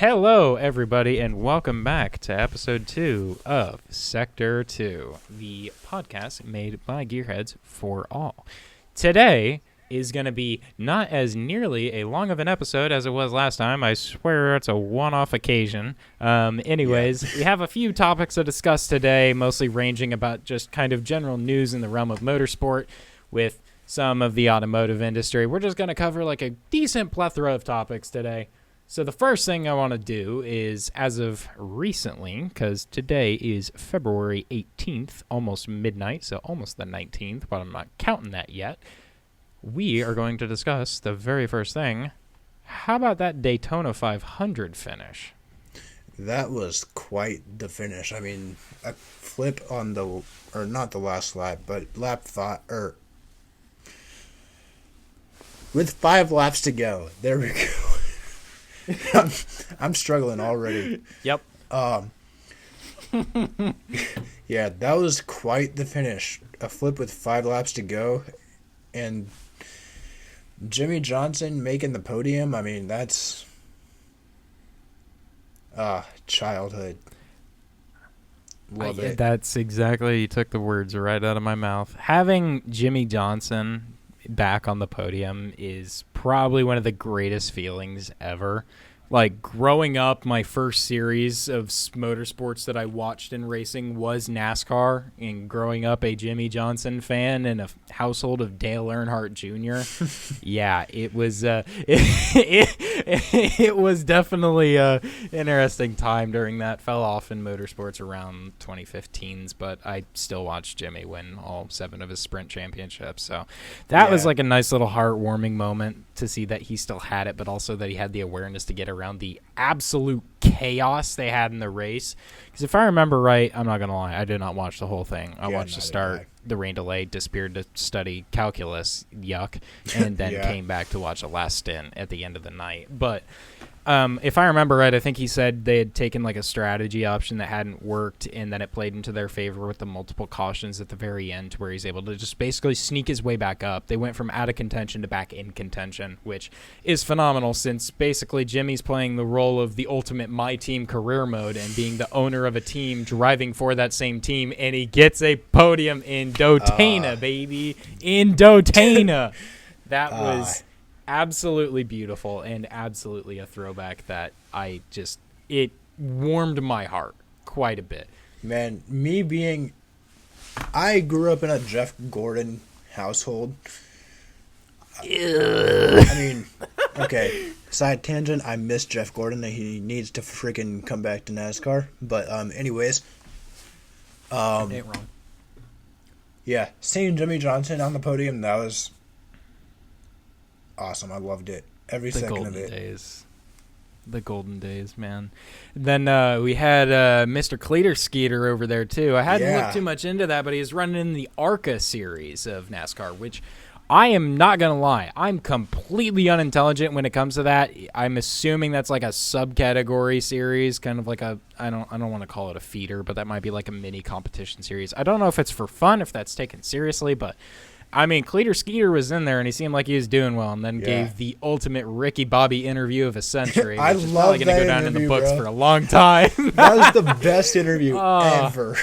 Hello, everybody, and welcome back to episode 2 of Sector 2, the podcast made by Gearheads for all. Today is going to be not as nearly a long of an episode as it was last time. I swear it's a one-off occasion. We have a few topics to discuss today, mostly ranging about just kind of general news in the realm of motorsport with some of the automotive industry. We're just going to cover like a decent plethora of topics today. So the first thing I want to do is, as of recently, because today is February 18th, almost midnight, so almost the 19th, but I'm not counting that yet, we are going to discuss the very first thing. How about that Daytona 500 finish? That was quite the finish. I mean, a flip on the, or not the last lap, but lap 5, or with 5 laps to go. There we go. I'm struggling already. Yep. Yeah, that was quite the finish. A flip with 5 laps to go, and Jimmy Johnson making the podium. I mean, that's childhood. Love it. That's exactly, you took the words right out of my mouth. Having Jimmy Johnson back on the podium is probably one of the greatest feelings ever. Like, growing up, my first series of motorsports that I watched in racing was NASCAR, and growing up a Jimmy Johnson fan in a household of Dale Earnhardt Jr. Yeah, it was it was definitely an interesting time during that. Fell off in motorsports around 2015s, but I still watched Jimmy win all 7 of his sprint championships. So that was like a nice little heartwarming moment to see that he still had it, but also that he had the awareness to get around the absolute chaos they had in the race. Because if I remember right, I'm not going to lie, I did not watch the whole thing. I watched the start, the rain delay, disappeared to study calculus, yuck, and then came back to watch the last stint at the end of the night. But if I remember right, I think he said they had taken like a strategy option that hadn't worked, and then it played into their favor with the multiple cautions at the very end, where he's able to just basically sneak his way back up. They went from out of contention to back in contention, which is phenomenal, since basically Jimmy's playing the role of the ultimate my team career mode and being the owner of a team driving for that same team, and he gets a podium in Daytona, baby, in Daytona. That was absolutely beautiful and absolutely a throwback that it warmed my heart quite a bit. Man, I grew up in a Jeff Gordon household. I mean, okay, side tangent, I miss Jeff Gordon. He needs to freaking come back to NASCAR. But anyways, ain't wrong. Yeah, seeing Jimmy Johnson on the podium, that was awesome. I loved it. Every second of it. The golden days, man. Then we had Mr. Cleetus Skeeter over there, too. I hadn't looked too much into that, but he's running in the ARCA series of NASCAR, which I am not going to lie. I'm completely unintelligent when it comes to that. I'm assuming that's like a subcategory series, kind of like I don't want to call it a feeder, but that might be like a mini competition series. I don't know if it's for fun, if that's taken seriously, but I mean, Cleetus Skeeter was in there, and he seemed like he was doing well, and then gave the ultimate Ricky Bobby interview of a century, which is probably going to go down in the books for a long time. That was the best interview ever.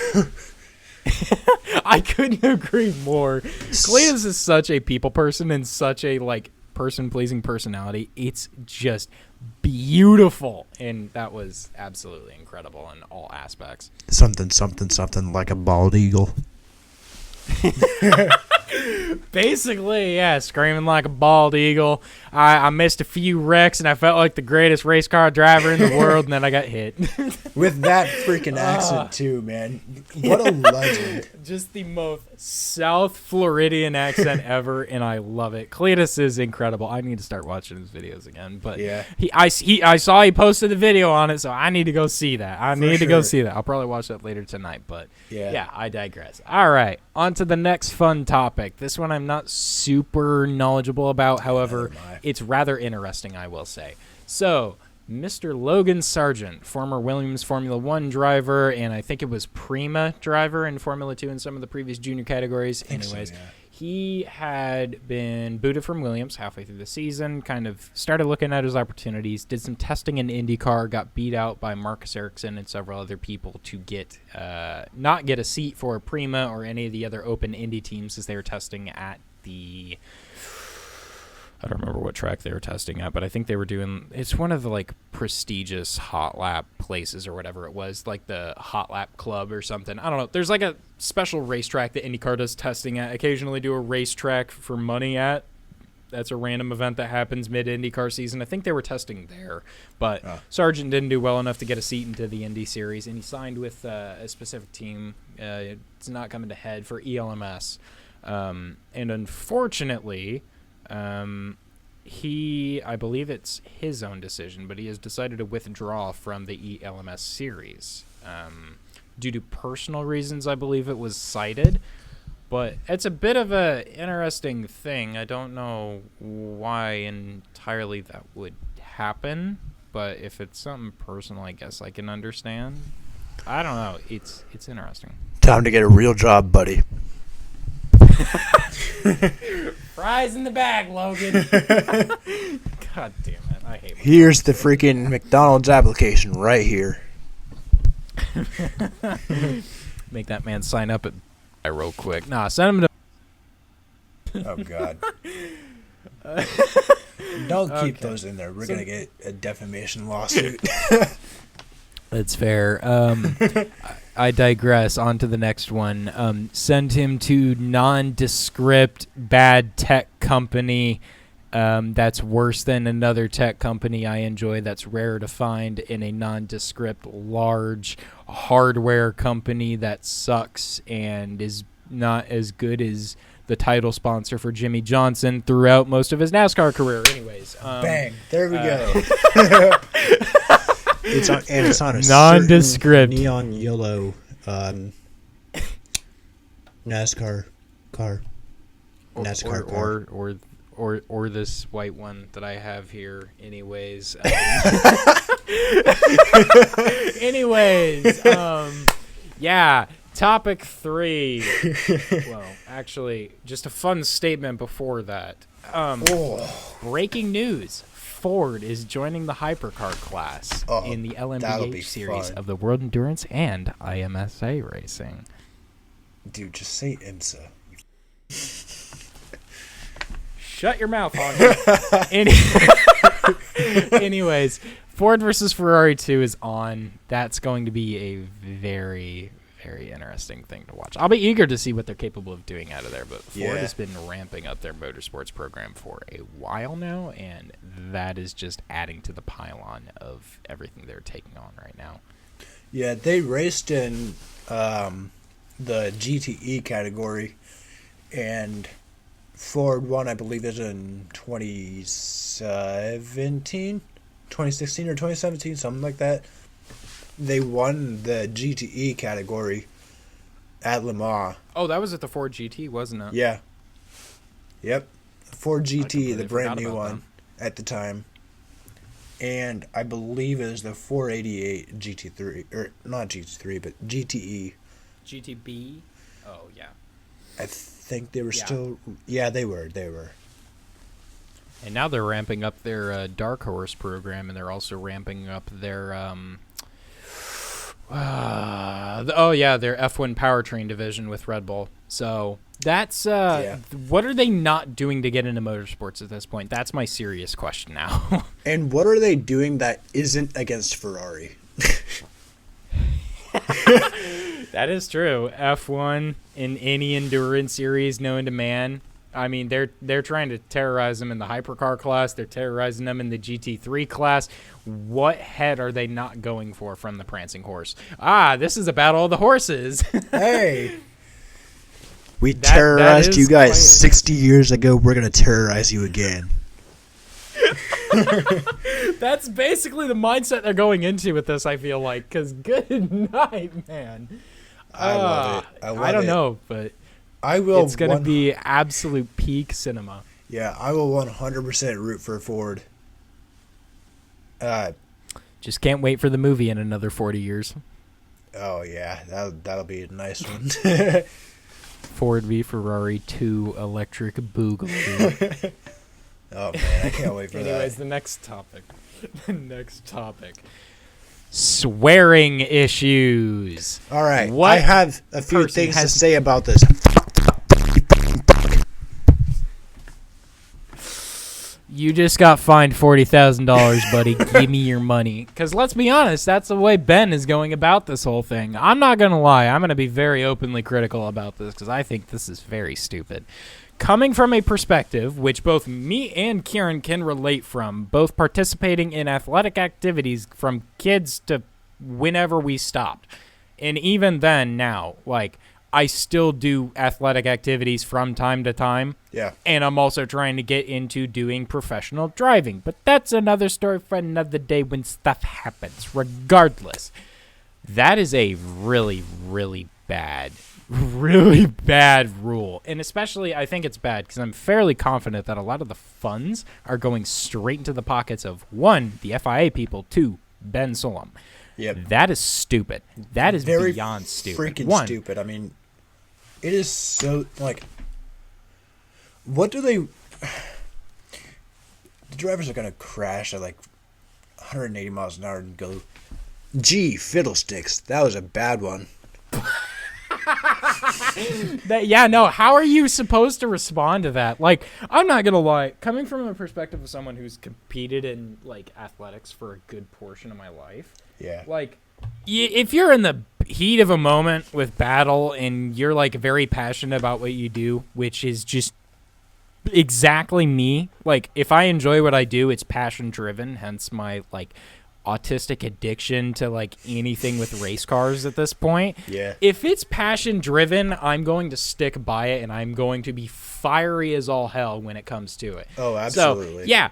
I couldn't agree more. Cleetus is such a people person and such a person-pleasing personality. It's just beautiful, and that was absolutely incredible in all aspects. Something like a bald eagle. Basically, yeah, screaming like a bald eagle. I missed a few wrecks, and I felt like the greatest race car driver in the world, and then I got hit. With that freaking accent, too, man. What a legend. Just the most South Floridian accent ever, and I love it. Cleetus is incredible. I need to start watching his videos again. But I saw he posted the video on it, so I need to go see that. Go see that. I'll probably watch that later tonight, but yeah, I digress. All right, on to the next fun topic. This one I'm not super knowledgeable about. However, it's rather interesting, I will say. So, Mr. Logan Sargent, former Williams Formula 1 driver, and I think it was Prima driver in Formula 2 in some of the previous junior categories. Anyways, he had been booted from Williams halfway through the season, kind of started looking at his opportunities, did some testing in IndyCar, got beat out by Marcus Ericsson and several other people to get not get a seat for Prima or any of the other open Indy teams as they were testing at the... I don't remember what track they were testing at, but I think they were doing... It's one of the, like, prestigious hot lap places or whatever it was, like the Hot Lap Club or something. I don't know. There's, like, a special racetrack that IndyCar does testing at, occasionally do a racetrack for money at. That's a random event that happens mid-IndyCar season. I think they were testing there, but Sargent didn't do well enough to get a seat into the Indy Series, and he signed with a specific team. It's not coming to head for ELMS. And unfortunately... I believe it's his own decision, but he has decided to withdraw from the ELMS series due to personal reasons. I believe it was cited, but it's a bit of a interesting thing. I don't know why entirely that would happen, but if it's something personal, I guess I can understand. I don't know. It's interesting. Time to get a real job, buddy. Fries in the bag, Logan. God damn it. I hate Here's the freaking McDonald's application right here. Make that man sign up at real quick. Nah, send him to... Oh, God. Don't keep those in there. We're going to get a defamation lawsuit. That's fair. I digress. On to the next one. Send him to nondescript bad tech company. That's worse than another tech company I enjoy. That's rare to find in a nondescript large hardware company that sucks and is not as good as the title sponsor for Jimmy Johnson throughout most of his NASCAR career. Anyways. Bang. There we go. It's on a nondescript neon yellow NASCAR car. NASCAR car. Or this white one that I have here. Anyways. Yeah. Topic 3. Well, actually, just a fun statement before that. Breaking news. Ford is joining the Hypercar class in the LMDH series of the World Endurance and IMSA racing. Dude, just say IMSA. Shut your mouth, on Anyways, Ford versus Ferrari 2 is on. That's going to be a very, very interesting thing to watch. I'll be eager to see what they're capable of doing out of there, but Ford has been ramping up their motorsports program for a while now, and that is just adding to the pylon of everything they're taking on right now. Yeah, they raced in the GTE category, and Ford won, I believe, is in 2016 or 2017, something like that. They won the GTE category at Le Mans. Oh, that was at the Ford GT, wasn't it? Yeah. Yep. Ford GT, the brand new one at the time. And I believe it was the 488 GT3, or not GT3, but GTE. GTB? Oh, yeah. I think they were still... Yeah, they were. And now they're ramping up their Dark Horse program, and they're also ramping up their... their F1 powertrain division with Red Bull. So that's what are they not doing to get into motorsports at this point? That's my serious question now. And what are they doing that isn't against Ferrari? That is true. F1 in any endurance series known to man. I mean, they're trying to terrorize them in the hypercar class. They're terrorizing them in the GT3 class. What head are they not going for from the prancing horse? This is about all the horses. Hey. We terrorized you guys 60 years ago. We're going to terrorize you again. That's basically the mindset they're going into with this, I feel like. Because good night, man. I love it. I don't know, but... It's going to be absolute peak cinema. Yeah, I will 100% root for Ford. Just can't wait for the movie in another 40 years. Oh, yeah. That'll be a nice one. Ford v Ferrari 2 electric boogaloo. Oh man, I can't wait for Anyways, that. the next topic. Swearing issues. All right, What I have a few person things to has- say about this. You just got fined $40,000, buddy. Give me your money. Because let's be honest, that's the way Ben is going about this whole thing. I'm not going to lie. I'm going to be very openly critical about this because I think this is very stupid. Coming from a perspective which both me and Kieran can relate from, both participating in athletic activities from kids to whenever we stopped. And even then now, like, I still do athletic activities from time to time. Yeah. And I'm also trying to get into doing professional driving. But that's another story for another day when stuff happens. Regardless, that is a really, really bad rule. And especially, I think it's bad because I'm fairly confident that a lot of the funds are going straight into the pockets of, 1, the FIA people, 2, Ben Solom. Yep. That is stupid. That is Very beyond stupid. freaking stupid. I mean, it is so, like, what do they... The drivers are going to crash at, like, 180 miles an hour and go, gee, fiddlesticks, that was a bad one. How are you supposed to respond to that? Like, I'm not going to lie. Coming from a perspective of someone who's competed in, like, athletics for a good portion of my life, Yeah. like, if you're in the heat of a moment with battle and you're, like, very passionate about what you do, which is just exactly me. Like, if I enjoy what I do, it's passion-driven, hence my, like, autistic addiction to, like, anything with race cars at this point. Yeah. If it's passion-driven, I'm going to stick by it, and I'm going to be fiery as all hell when it comes to it. Oh, absolutely. So, yeah.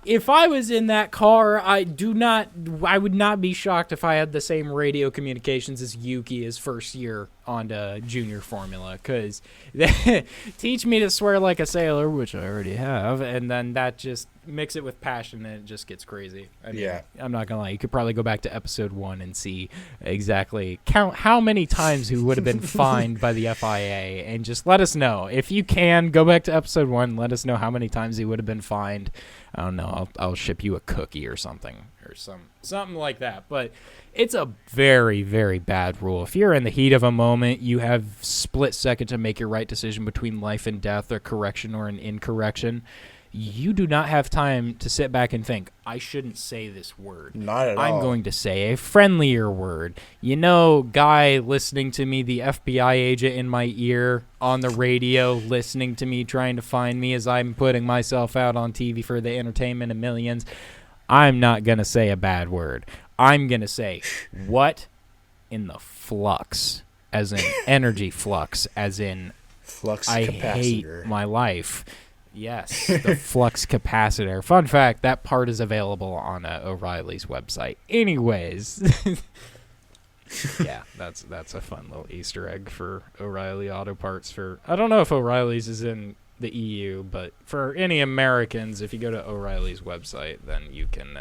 If I was in that car, I would not be shocked if I had the same radio communications as Yuki his first year on the junior formula, because they teach me to swear like a sailor, which I already have, and then that just mix it with passion and it just gets crazy. I mean, Yeah. I'm not gonna lie, you could probably go back to episode 1 and see exactly count how many times who would have been fined by the FIA, and just let us know. If you can, go back to episode 1, let us know how many times he would have been fined. I don't know, I'll ship you a cookie or something, or something like that. But it's a very, very bad rule. If you're in the heat of a moment, you have split second to make your right decision between life and death, a correction or an incorrection. You do not have time to sit back and think, I shouldn't say this word. Not at all. I'm going to say a friendlier word. You know, guy listening to me, the FBI agent in my ear on the radio, listening to me, trying to find me as I'm putting myself out on TV for the entertainment of millions. I'm not going to say a bad word. I'm going to say, what in the flux, as in energy flux, as in Flux I capacitor. hate my life. Yes, the flux capacitor. Fun fact, that part is available on O'Reilly's website. Anyways, yeah, that's a fun little Easter egg for O'Reilly Auto Parts. I don't know if O'Reilly's is in the EU, but for any Americans, if you go to O'Reilly's website, then you can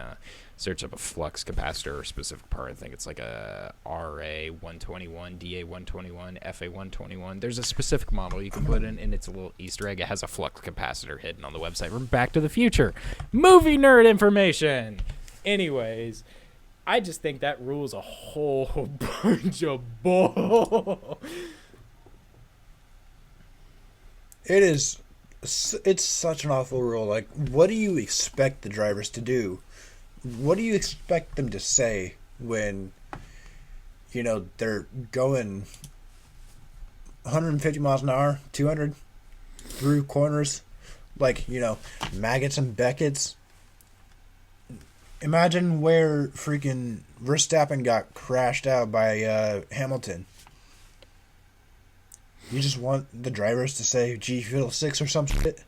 search up a flux capacitor or specific part. I think it's like a RA121, DA121, FA121. There's a specific model you can put in, and it's a little Easter egg. It has a flux capacitor hidden on the website from Back to the Future. Movie nerd information. Anyways, I just think that rule's a whole bunch of bull. It's such an awful rule. Like, what do you expect the drivers to do? What do you expect them to say when, you know, they're going 150 miles an hour, 200 through corners? Like, you know, maggots and Beckett's. Imagine where freaking Verstappen got crashed out by Hamilton. You just want the drivers to say, gee, fiddlesticks or some shit?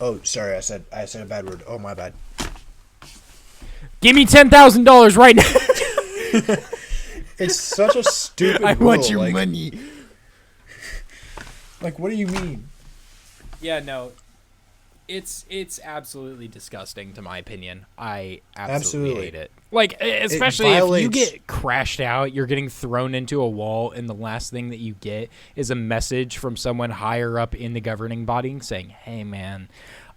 Oh, sorry, I said a bad word. Oh, my bad. Give me $10,000 right now. It's such a stupid I rule. want your money. Like, what do you mean? Yeah, no. It's absolutely disgusting, to my opinion. I absolutely hate it. Like, especially if you get crashed out, you're getting thrown into a wall, and the last thing that you get is a message from someone higher up in the governing body saying, hey, man,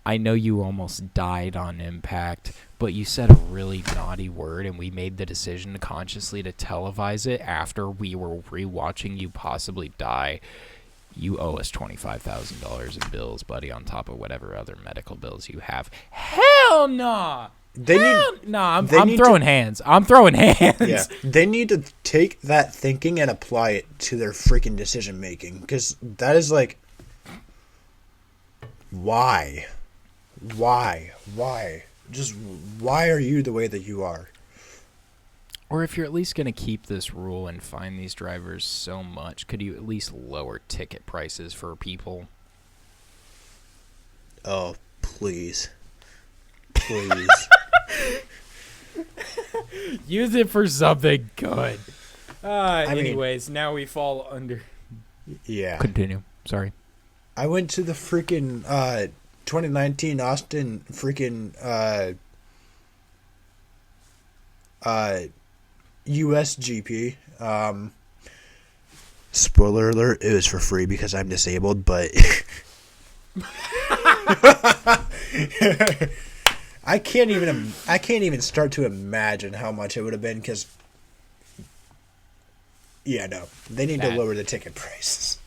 I know you almost died on impact, but you said a really naughty word, and we made the decision to consciously to televise it after we were rewatching you possibly die. You owe us $25,000 in bills, buddy, on top of whatever other medical bills you have. Hell nah! I'm throwing hands. I'm throwing hands. Yeah, they need to take that thinking and apply it to their freaking decision making, because that is like, why? Just why are you the way that you are? Or if you're at least going to keep this rule and fine these drivers so much, could you at least lower ticket prices for people? Oh, please. Use it for something good. Anyways, now we fall under... Yeah. Continue. Sorry. I went to the freaking 2019 Aston freaking US GP. Spoiler alert, it was for free because I'm disabled, but I can't even start to imagine how much it would have been, because they need to lower the ticket prices.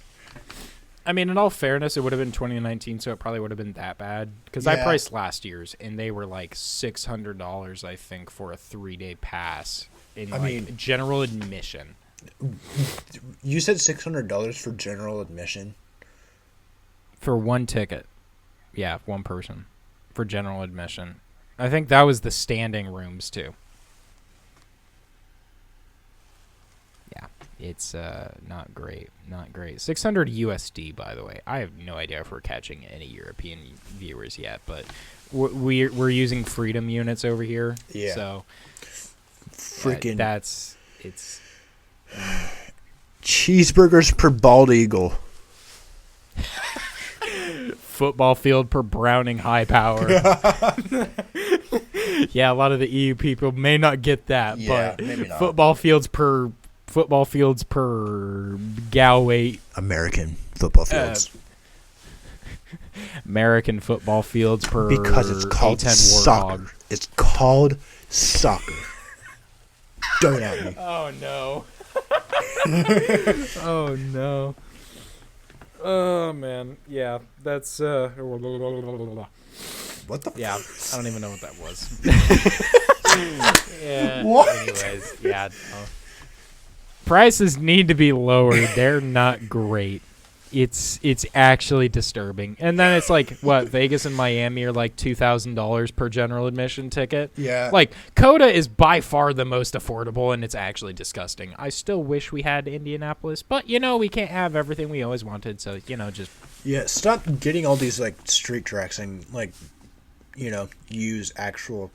I mean, in all fairness, it would have been 2019, so it probably would have been that bad. Because I priced last year's, and they were like $600, I think, for a 3-day pass in general admission. You said $600 for general admission? For one ticket. Yeah, one person. For general admission. I think that was the standing rooms, too. Yeah, it's not great. Not great. 600 USD, by the way. I have no idea if we're catching any European viewers yet, but we're using Freedom units over here. Yeah. So freaking it's cheeseburgers per bald eagle. Football field per Browning high power. Yeah, a lot of the EU people may not get that, but maybe not. football fields per Galway. American football fields. American football fields per because it's called A10 soccer. Warthog. It's called soccer. Don't at me. Oh no. Oh no. Oh man. Yeah, that's What the? Yeah, I don't even know what that was. Yeah. What? Anyways, yeah. Prices need to be lowered. They're not great. It's actually disturbing. And then it's like, what, Vegas and Miami are like $2,000 per general admission ticket? Yeah. Like, Coda is by far the most affordable, and it's actually disgusting. I still wish we had Indianapolis, but, we can't have everything we always wanted, so, just... Yeah, stop getting all these, like, street tracks and, like, use actual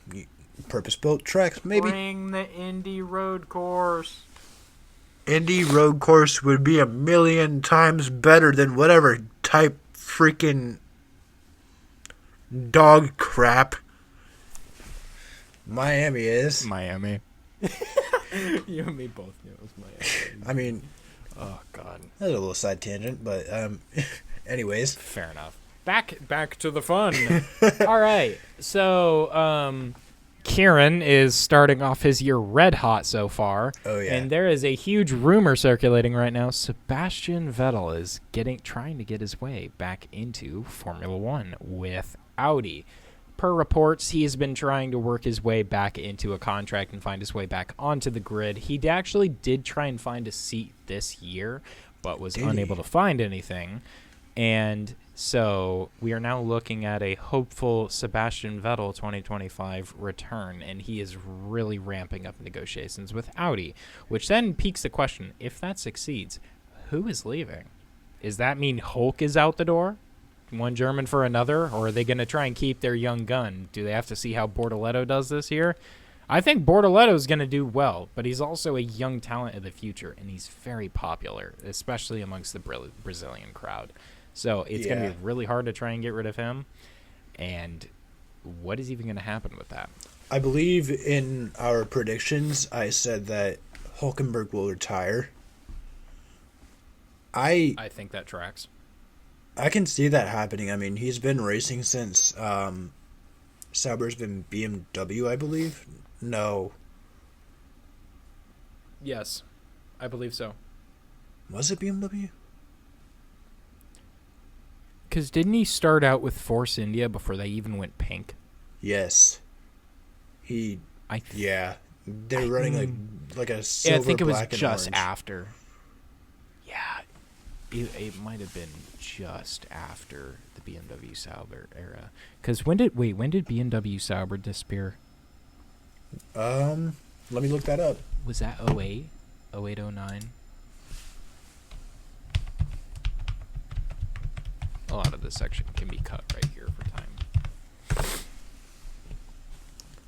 purpose-built tracks, maybe. Bring the Indy road course. Indy road course would be 1,000,000 times better than whatever type freaking dog crap Miami is. Miami. You and me both knew it was Miami. I mean, oh god, that's a little side tangent, but anyways, fair enough. Back to the fun. All right, so Kieran is starting off his year red hot so far. Oh yeah. And there is a huge rumor circulating right now. Sebastian Vettel is trying to get his way back into Formula One with Audi. Per reports, he has been trying to work his way back into a contract and find his way back onto the grid. He actually did try and find a seat this year, but was unable to find anything. And so we are now looking at a hopeful Sebastian Vettel 2025 return, and he is really ramping up negotiations with Audi, which then piques the question, if that succeeds, who is leaving? Does that mean Hulk is out the door? One German for another? Or are they going to try and keep their young gun? Do they have to see how Bortoleto does this year? I think Bortoleto is going to do well, but he's also a young talent of the future, and he's very popular, especially amongst the Brazilian crowd. So it's going to be really hard to try and get rid of him. And what is even going to happen with that? I believe in our predictions, I said that Hülkenberg will retire. I think that tracks. I can see that happening. I mean, he's been racing since Sauber's been BMW, I believe. No. Yes, I believe so. Was it BMW? Because didn't he start out with Force India before they even went pink? Yes. Yeah. They're running like a silver, I think it was black, and just orange. after. Yeah. It might have been just after the BMW Sauber era. Because when did BMW Sauber disappear? Let me look that up. Was that 08? 08, 09? A lot of this section can be cut right here for time.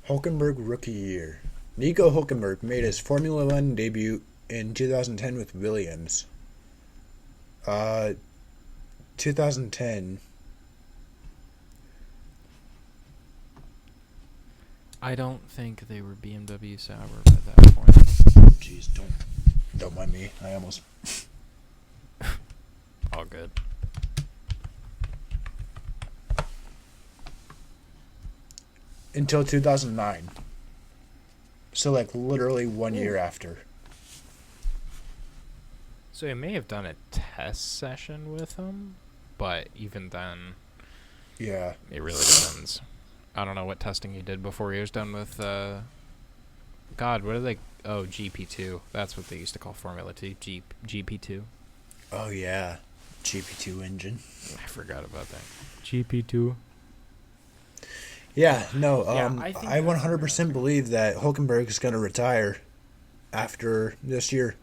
Hülkenberg rookie year. Nico Hülkenberg made his Formula One debut in 2010 with Williams. 2010. I don't think they were BMW Sauber by that point. Jeez, don't mind me. I almost. All good. Until 2009. So, like, literally 1 year after. So he may have done a test session with him, but even then, Yeah. it really depends. I don't know what testing he did before he was done with, God, what are they? Oh, GP2. That's what they used to call Formula 2, GP2. Oh, yeah. GP2 engine. I forgot about that. GP2. Yeah, no, I I 100% believe that Hülkenberg is going to retire after this year.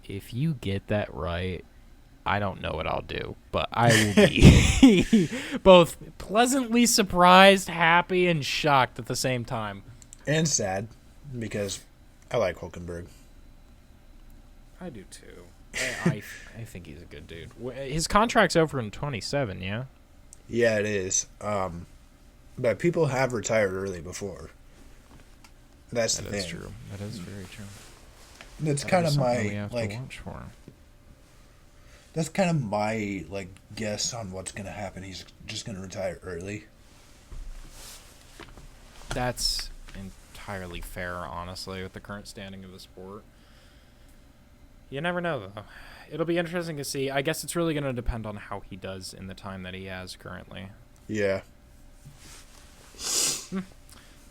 If you get that right, I don't know what I'll do, but I will be both pleasantly surprised, happy, and shocked at the same time. And sad, because I like Hülkenberg. I do too. I think he's a good dude. His contract's over in 27, yeah? Yeah, it is. But people have retired early before. That's the thing. That is true. That is very true. That's kind of my, we have like, to watch for. that's kind of my, like, guess on what's going to happen. He's just going to retire early. That's entirely fair, honestly, with the current standing of the sport. You never know, though. It'll be interesting to see. I guess it's really going to depend on how he does in the time that he has currently. Yeah.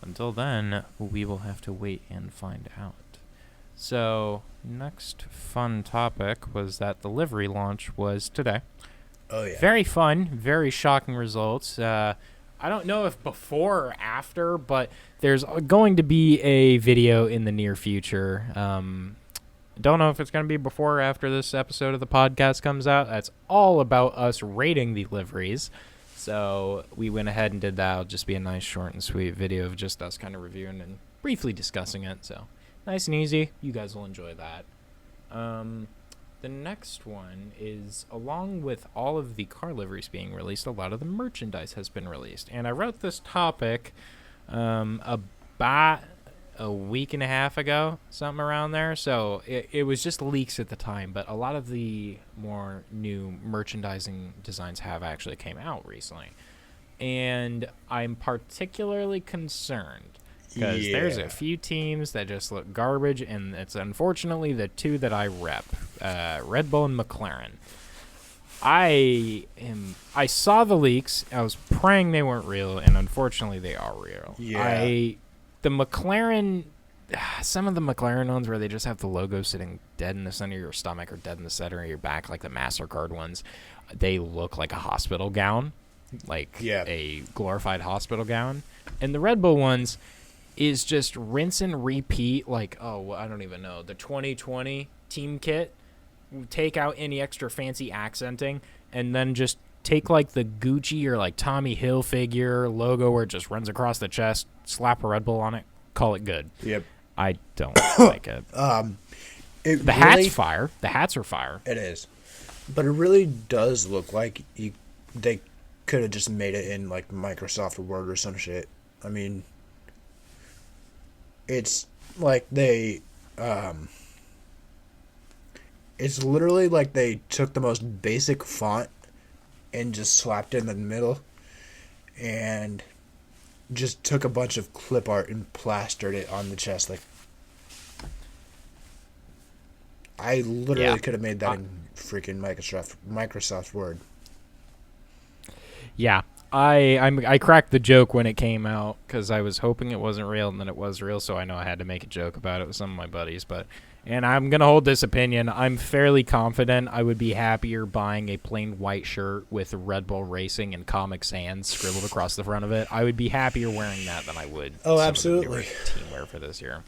Until then, we will have to wait and find out. So, next fun topic was that the livery launch was today. Oh, yeah. Very fun, very shocking results. I don't know if before or after, but there's going to be a video in the near future. Don't know if it's going to be before or after this episode of the podcast comes out. That's all about us rating the liveries. So we went ahead and did that. It'll just be a nice short and sweet video of just us kind of reviewing and briefly discussing it. So nice and easy. You guys will enjoy that. The next one is, along with all of the car liveries being released, a lot of the merchandise has been released. And I wrote this topic about a week and a half ago, something around there. So it was just leaks at the time, but a lot of the more new merchandising designs have actually came out recently. And I'm particularly concerned because there's a few teams that just look garbage, and it's unfortunately the two that I rep, Red Bull and McLaren. I saw the leaks. I was praying they weren't real, and unfortunately they are real. Yeah. The McLaren, some of the McLaren ones where they just have the logo sitting dead in the center of your stomach or dead in the center of your back, like the MasterCard ones, they look like a hospital gown, like a glorified hospital gown. And the Red Bull ones is just rinse and repeat, like, I don't even know, the 2020 team kit, take out any extra fancy accenting, and then just take like the Gucci or like Tommy Hilfiger logo where it just runs across the chest, slap a Red Bull on it, call it good. Yep. I don't like it. The hat's fire. The hats are fire. It is. But it really does look like you they could have just made it in like Microsoft Word or some shit. I mean, it's like it's literally like they took the most basic font and just slapped it in the middle and just took a bunch of clip art and plastered it on the chest. Like, I literally could have made that in freaking Microsoft Word. Yeah. I cracked the joke when it came out because I was hoping it wasn't real, and then it was real, so I know I had to make a joke about it with some of my buddies. And I'm going to hold this opinion. I'm fairly confident I would be happier buying a plain white shirt with Red Bull Racing and Comic Sans scribbled across the front of it. I would be happier wearing that than I would absolutely team wear for this year.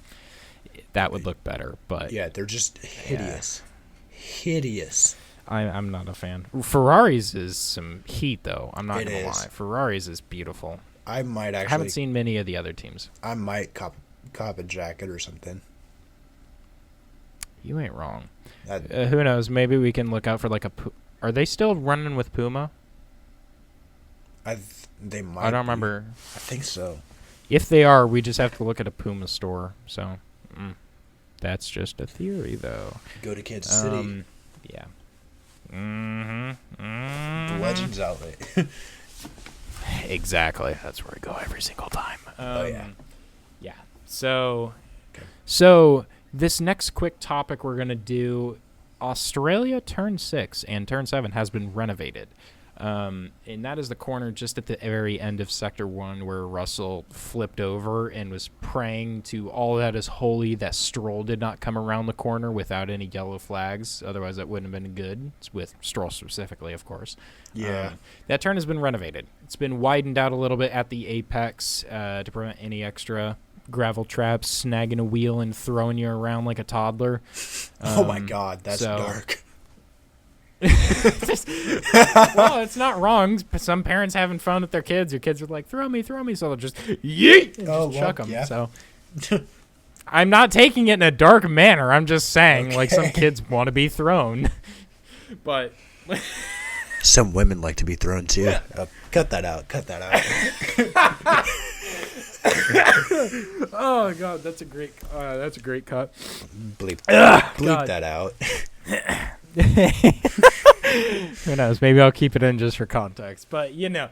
That would look better, but... Yeah, they're just hideous. Yeah. Hideous. I'm not a fan. Ferrari's is some heat, though. I'm not going to lie. Ferrari's is beautiful. I might actually... I haven't seen many of the other teams. I might cop a jacket or something. You ain't wrong. Who knows? Maybe we can look out for like a... Are they still running with Puma? They might I don't remember. I think so. If they are, we just have to look at a Puma store. So, that's just a theory, though. Go to Kansas City. Yeah. The Legends outlet. Exactly. That's where I go every single time. Yeah. Yeah. So this next quick topic we're going to do, Australia Turn 6 and Turn 7 has been renovated. And that is the corner just at the very end of Sector 1 where Russell flipped over and was praying to all that is holy that Stroll did not come around the corner without any yellow flags. Otherwise, that wouldn't have been good. It's with Stroll specifically, of course. Yeah. That turn has been renovated. It's been widened out a little bit at the apex to prevent any extra gravel traps, snagging a wheel and throwing you around like a toddler. Oh, my God. That's dark. Well, it's not wrong. Some parents having fun with their kids. Your kids are like, throw me, so they'll just yeet and chuck them. Yeah. So I'm not taking it in a dark manner. I'm just saying, like, some kids want to be thrown. But some women like to be thrown too. Cut that out. Oh God, that's a great cut. Bleep that out. Who knows? Maybe I'll keep it in just for context. But yeah.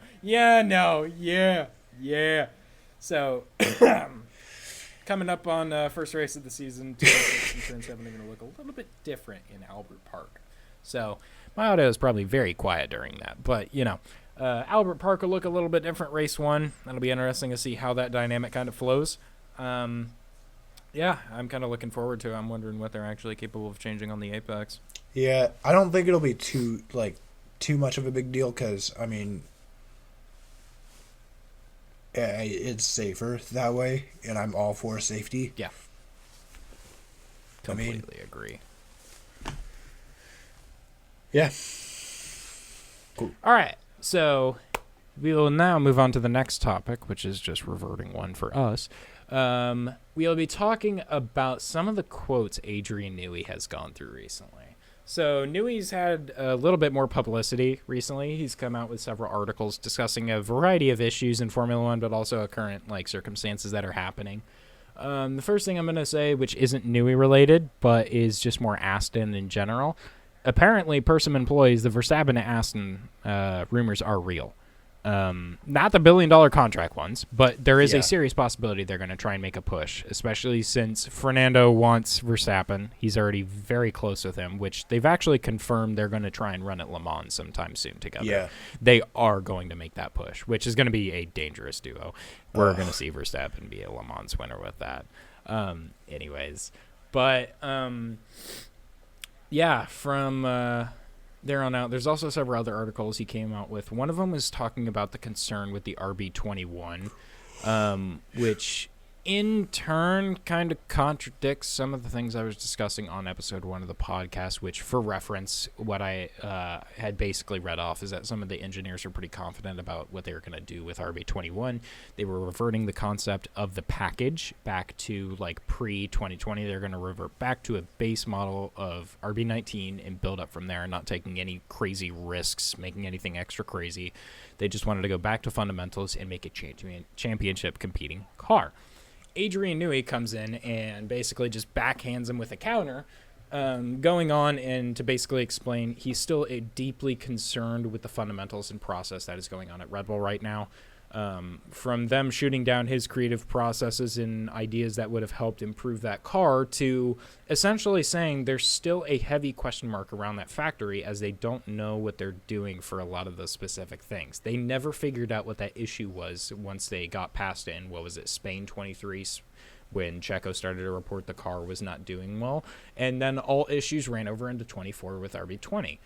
So coming up on first race of the season, Turn 6 and Turn 7 are going to look a little bit different in Albert Park. So my audio is probably very quiet during that, but Albert Park will look a little bit different race 1. That'll be interesting to see how that dynamic kind of flows. Yeah, I'm kind of looking forward to it. I'm wondering what they're actually capable of changing on the Apex. Yeah, I don't think it'll be too much of a big deal because, I mean, it's safer that way, and I'm all for safety. Yeah. Completely agree. Yeah. Cool. All right, so we will now move on to the next topic, which is just reverting one for us. We'll be talking about some of the quotes Adrian Newey has gone through recently. So Newey's had a little bit more publicity recently. He's come out with several articles discussing a variety of issues in Formula One, but also current circumstances that are happening. The first thing I'm going to say, which isn't Newey related, but is just more Aston in general. Apparently, per some employees, the Verstappen and Aston rumors are real. Not the $1 billion contract ones, but there is a serious possibility they're going to try and make a push, especially since Fernando wants Verstappen. He's already very close with him, which they've actually confirmed they're going to try and run at Le Mans sometime soon together. Yeah. They are going to make that push, which is going to be a dangerous duo. We're going to see Verstappen be a Le Mans winner with that. Anyways, but yeah, from there on out, there's also several other articles he came out with. One of them was talking about the concern with the RB21, which in turn kind of contradicts some of the things I was discussing on episode 1 of the podcast, which, for reference, what I had basically read off is that some of the engineers are pretty confident about what they were going to do with RB21. They were reverting the concept of the package back to like pre-2020. They're going to revert back to a base model of RB19 and build up from there, not taking any crazy risks, making anything extra crazy. They just wanted to go back to fundamentals and make a championship competing car. Adrian Newey comes in and basically just backhands him with a counter, going on and to basically explain he's still deeply concerned with the fundamentals and process that is going on at Red Bull right now. From them shooting down his creative processes and ideas that would have helped improve that car to essentially saying there's still a heavy question mark around that factory as they don't know what they're doing for a lot of the specific things. They never figured out what that issue was once they got past it in, what was it, Spain 23, when Checo started to report the car was not doing well. And then all issues ran over into 24 with RB20.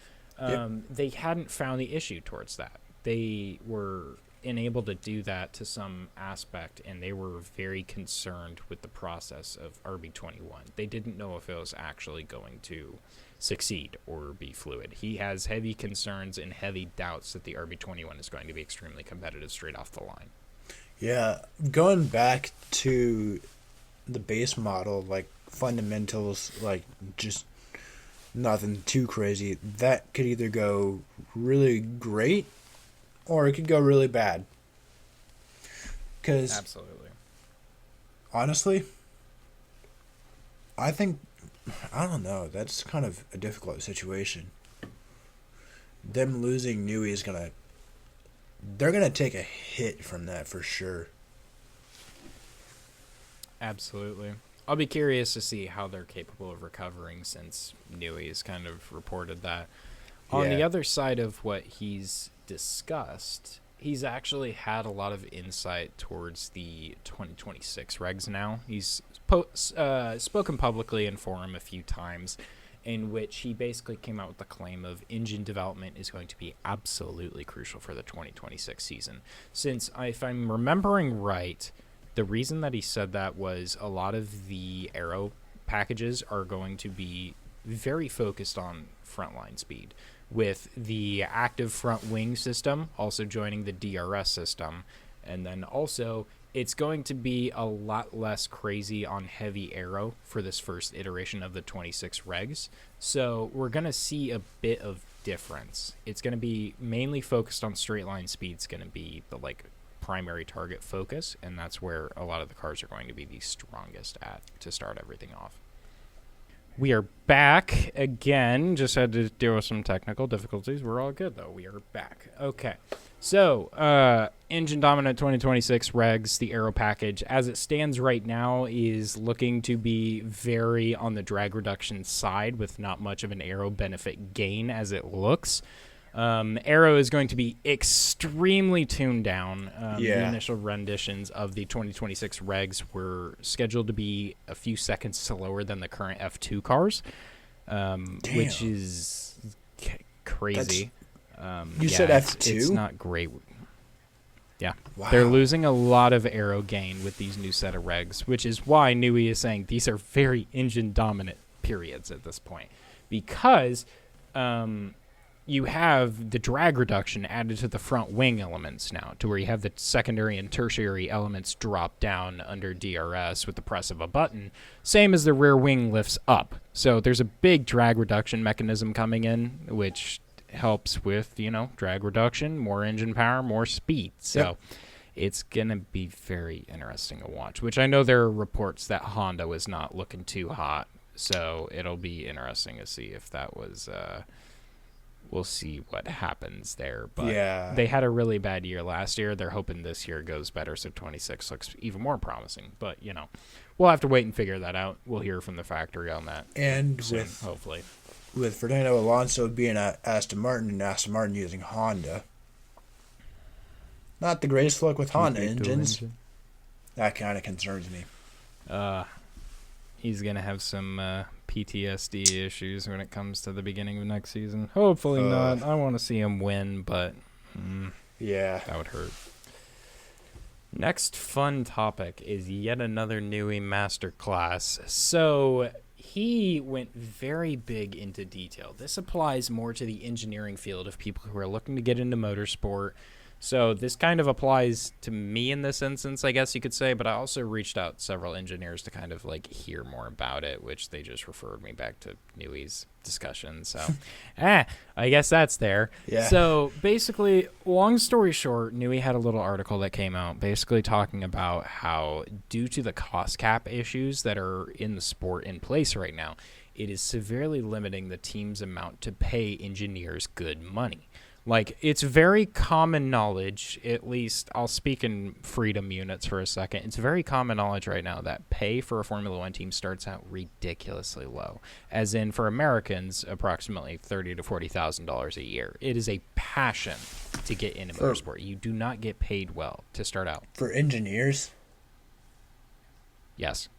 They hadn't found the issue towards that. They were unable to do that to some aspect, and they were very concerned with the process of RB21. They didn't know if it was actually going to succeed or be fluid. He has heavy concerns and heavy doubts that the RB21 is going to be extremely competitive straight off the line. Yeah, going back to the base model, like fundamentals, like just nothing too crazy, that could either go really great or it could go really bad. Because absolutely, honestly, I don't know. That's kind of a difficult situation. Them losing Newey is they're gonna take a hit from that for sure. Absolutely. I'll be curious to see how they're capable of recovering since Newey has kind of reported that. On the other side of what he's discussed, he's actually had a lot of insight towards the 2026 regs now. He's spoken publicly in forum a few times in which he basically came out with the claim of engine development is going to be absolutely crucial for the 2026 season. Since, if I'm remembering right, the reason that he said that was a lot of the aero packages are going to be very focused on frontline speed, with the active front wing system also joining the DRS system. And then also, it's going to be a lot less crazy on heavy aero for this first iteration of the 26 regs. So we're going to see a bit of difference. It's going to be mainly focused on straight line speed. It's going to be the primary target focus, and that's where a lot of the cars are going to be the strongest at to start everything off. We are back again. Just had to deal with some technical difficulties. We're all good, though. We are back. Okay. So, engine dominant 2026 regs, the aero package, as it stands right now, is looking to be very on the drag reduction side with not much of an aero benefit gain as it looks. Aero is going to be extremely tuned down. The initial renditions of the 2026 regs were scheduled to be a few seconds slower than the current F2 cars, which is crazy. You said F2? It's not great. Yeah. Wow. They're losing a lot of aero gain with these new set of regs, which is why Newey is saying these are very engine dominant periods at this point, because you have the drag reduction added to the front wing elements now, to where you have the secondary and tertiary elements drop down under DRS with the press of a button, same as the rear wing lifts up. So there's a big drag reduction mechanism coming in, which helps with, drag reduction, more engine power, more speed. So it's going to be very interesting to watch, which I know there are reports that Honda was not looking too hot. So it'll be interesting to see if that was... we'll see what happens there. But they had a really bad year last year. They're hoping this year goes better, so 26 looks even more promising. But, we'll have to wait and figure that out. We'll hear from the factory on that. And soon, hopefully. With Fernando Alonso being at Aston Martin and Aston Martin using Honda, not the greatest luck with Honda engines. That kind of concerns me. He's going to have some PTSD issues when it comes to the beginning of next season. Hopefully not. I want to see him win, but that would hurt. Next fun topic is yet another Newey masterclass. So he went very big into detail. This applies more to the engineering field of people who are looking to get into motorsport. So this kind of applies to me in this instance, I guess you could say, but I also reached out several engineers to kind of like hear more about it, which they just referred me back to Newey's discussion. So, I guess that's there. Yeah. So basically, long story short, Newey had a little article that came out basically talking about how due to the cost cap issues that are in the sport in place right now, it is severely limiting the team's amount to pay engineers good money. Like, it's very common knowledge, at least I'll speak in freedom units for a second. It's very common knowledge right now that pay for a Formula One team starts out ridiculously low. As in, for Americans, approximately $30,000 to $40,000 a year. It is a passion to get into motorsport. You do not get paid well to start out. For engineers? Yes.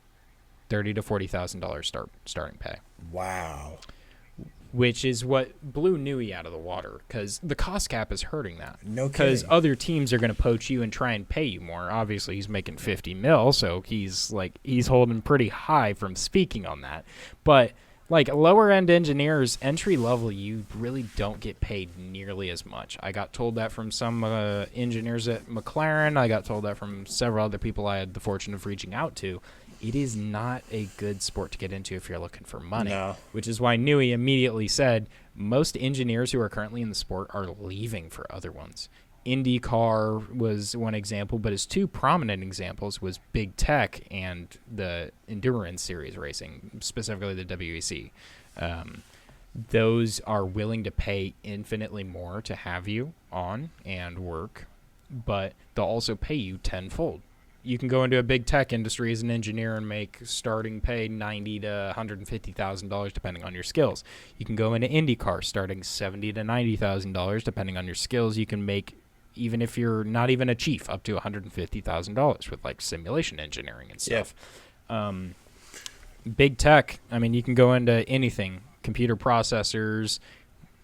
$30,000 to $40,000 starting pay. Wow. Which is what blew Newey out of the water, because the cost cap is hurting that. No kidding. Because other teams are going to poach you and try and pay you more. Obviously, he's making $50 million, so he's holding pretty high from speaking on that. But like lower end engineers, entry level, you really don't get paid nearly as much. I got told that from some engineers at McLaren. I got told that from several other people I had the fortune of reaching out to. It is not a good sport to get into if you're looking for money, which is why Newey immediately said most engineers who are currently in the sport are leaving for other ones. Indycar was one example, but his two prominent examples was Big Tech and the Endurance Series racing, specifically the WEC. Those are willing to pay infinitely more to have you on and work, but they'll also pay you tenfold. You can go into a big tech industry as an engineer and make starting pay $90,000 to $150,000 depending on your skills. You can go into IndyCar starting $70,000 to $90,000 depending on your skills. You can make, even if you're not even a chief, up to $150,000 with like simulation engineering and stuff. Yeah. Big tech, I mean, you can go into anything, computer processors,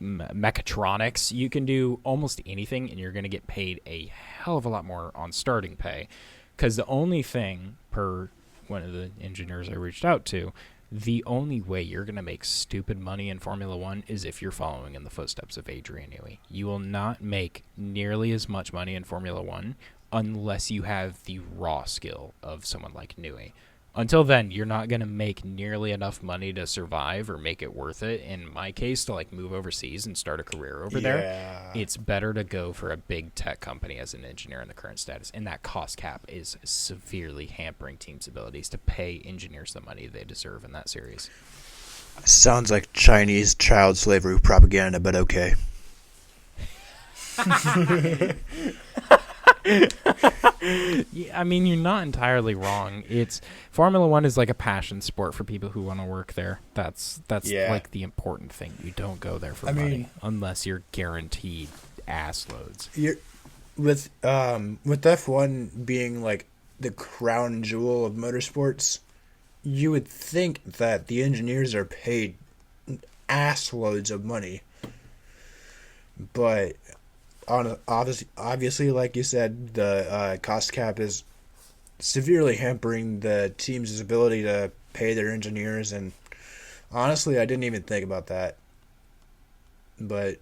mechatronics. You can do almost anything and you're going to get paid a hell of a lot more on starting pay. Because the only thing, per one of the engineers I reached out to, the only way you're going to make stupid money in Formula One is if you're following in the footsteps of Adrian Newey. You will not make nearly as much money in Formula One unless you have the raw skill of someone like Newey. Until then, you're not going to make nearly enough money to survive or make it worth it. In my case, to like move overseas and start a career over there, it's better to go for a big tech company as an engineer in the current status. And that cost cap is severely hampering teams' abilities to pay engineers the money they deserve in that series. Sounds like Chinese child slavery propaganda, but okay. Yeah, I mean, you're not entirely wrong. It's Formula One is like a passion sport for people who want to work there. That's like the important thing. You don't go there for money unless you're guaranteed ass loads. With F1 being like the crown jewel of motorsports, you would think that the engineers are paid ass loads of money, but obviously, like you said, the cost cap is severely hampering the team's ability to pay their engineers. And honestly, I didn't even think about that. But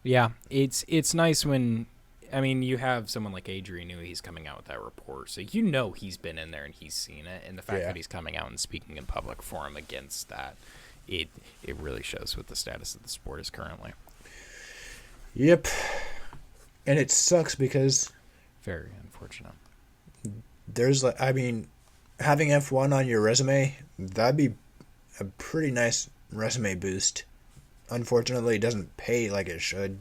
yeah, it's nice when, I mean, you have someone like Adrian Newey, he's coming out with that report, so you know he's been in there and he's seen it. And the fact that he's coming out and speaking in public for him against that, it really shows what the status of the sport is currently. Yep. And it sucks because very unfortunate. There's like, I mean, having F1 on your resume, that'd be a pretty nice resume boost. Unfortunately, it doesn't pay like it should.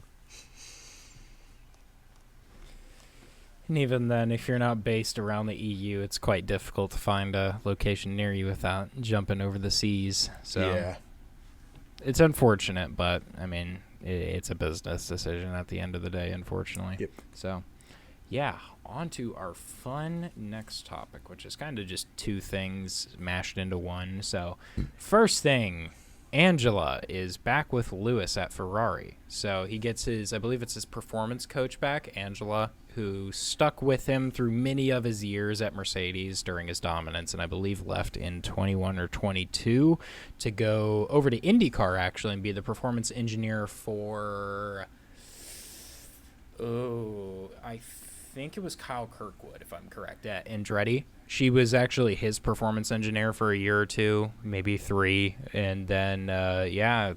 And even then, if you're not based around the EU, it's quite difficult to find a location near you without jumping over the seas. So it's unfortunate, but I mean, it's a business decision at the end of the day, unfortunately. Yep. So, yeah, on to our fun next topic, which is kind of just two things mashed into one. So, first thing, Angela is back with Lewis at Ferrari. So he gets I believe it's his performance coach back, Angela, who stuck with him through many of his years at Mercedes during his dominance, and I believe left in 21 or 22 to go over to IndyCar, actually, and be the performance engineer for, I think it was Kyle Kirkwood, if I'm correct, at Andretti. She was actually his performance engineer for a year or two, maybe 3, and then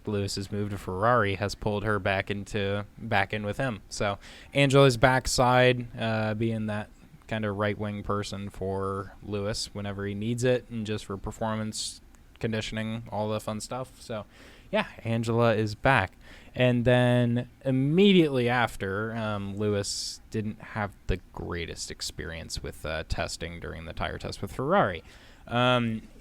Lewis's move to Ferrari has pulled her back in with him. So Angela's backside, being that kind of right wing person for Lewis whenever he needs it, and just for performance conditioning, all the fun stuff. So yeah, Angela is back. And then immediately after, Lewis didn't have the greatest experience with testing during the tire test with Ferrari.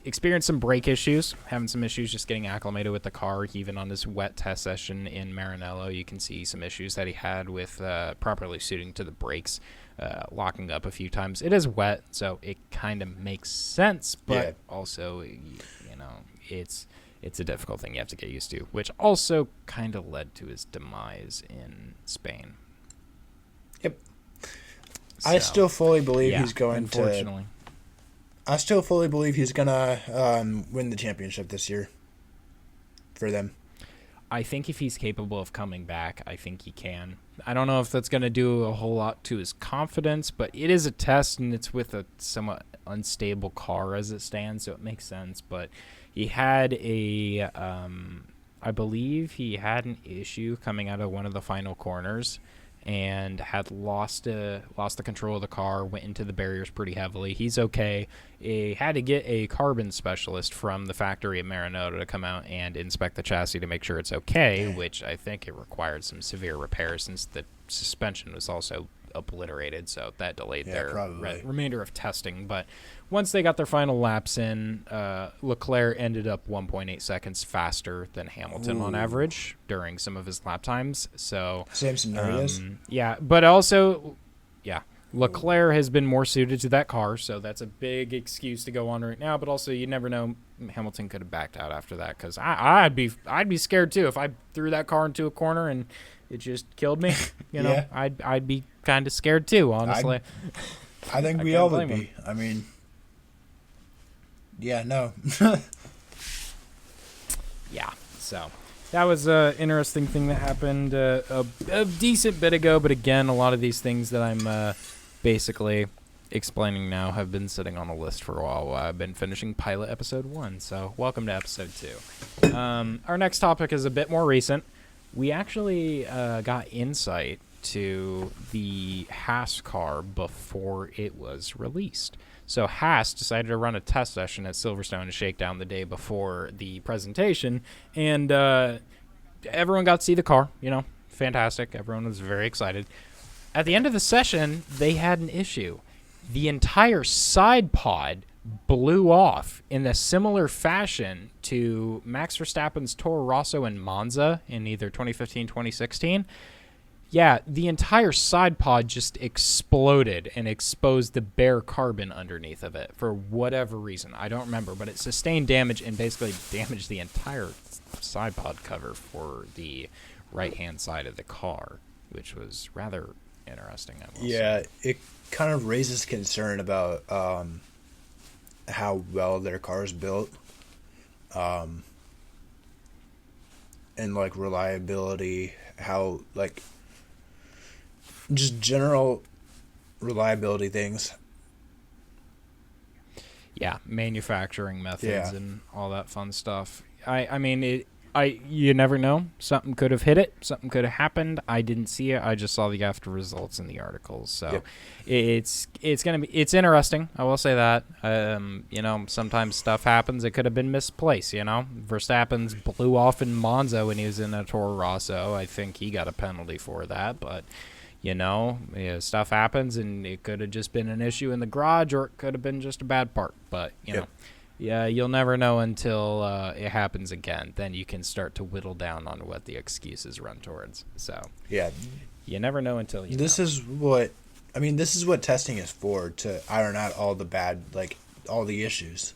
Experienced some brake issues, having some issues just getting acclimated with the car. Even on his wet test session in Maranello, you can see some issues that he had with properly suiting to the brakes, locking up a few times. It is wet, so it kind of makes sense, but also, it's a difficult thing you have to get used to, which also kind of led to his demise in Spain. Yep. So, I still fully believe he's going unfortunately. I still fully believe he's going to win the championship this year for them. I think if he's capable of coming back, I think he can. I don't know if that's going to do a whole lot to his confidence, but it is a test, and it's with a somewhat unstable car as it stands, so it makes sense. But he had I believe he had an issue coming out of one of the final corners and had lost the control of the car, went into the barriers pretty heavily. He's okay. He had to get a carbon specialist from the factory at Maranello to come out and inspect the chassis to make sure it's okay, which I think it required some severe repair since the suspension was also obliterated, so that delayed their remainder of testing. But once they got their final laps in, Leclerc ended up 1.8 seconds faster than Hamilton on average during some of his lap times. So same scenarios. But also, Leclerc has been more suited to that car, so that's a big excuse to go on right now. But also, you never know, Hamilton could have backed out after that, because I'd be scared too if I threw that car into a corner and it just killed me. I'd be kind of scared too, honestly. I think we all would be. I mean, no. So that was an interesting thing that happened a decent bit ago. But again, a lot of these things that I'm basically explaining now have been sitting on the list for a while. I've been finishing pilot episode 1, so welcome to episode 2. Our next topic is a bit more recent. We actually got insight to the Haas car before it was released. So Haas decided to run a test session at Silverstone to Shakedown the day before the presentation, and everyone got to see the car. Fantastic. Everyone was very excited. At the end of the session, they had an issue. The entire side pod blew off in a similar fashion to Max Verstappen's Toro Rosso in Monza in either 2015, 2016. Yeah, the entire side pod just exploded and exposed the bare carbon underneath of it for whatever reason. I don't remember, but it sustained damage and basically damaged the entire side pod cover for the right-hand side of the car, which was rather interesting, I will say. It kind of raises concern about how well their car is built, and reliability, how just general reliability things. Manufacturing methods and all that fun stuff. I mean, you never know. Something could have hit it. Something could have happened. I didn't see it. I just saw the after results in the articles. So it's interesting. I will say that. Sometimes stuff happens. It could have been misplaced. Verstappen's blew off in Monza when he was in a Toro Rosso. I think he got a penalty for that, but. Stuff happens, and it could have just been an issue in the garage, or it could have been just a bad part. But, you'll never know until it happens again. Then you can start to whittle down on what the excuses run towards. So, you never know until you This is what testing is for, to iron out all the bad, all the issues.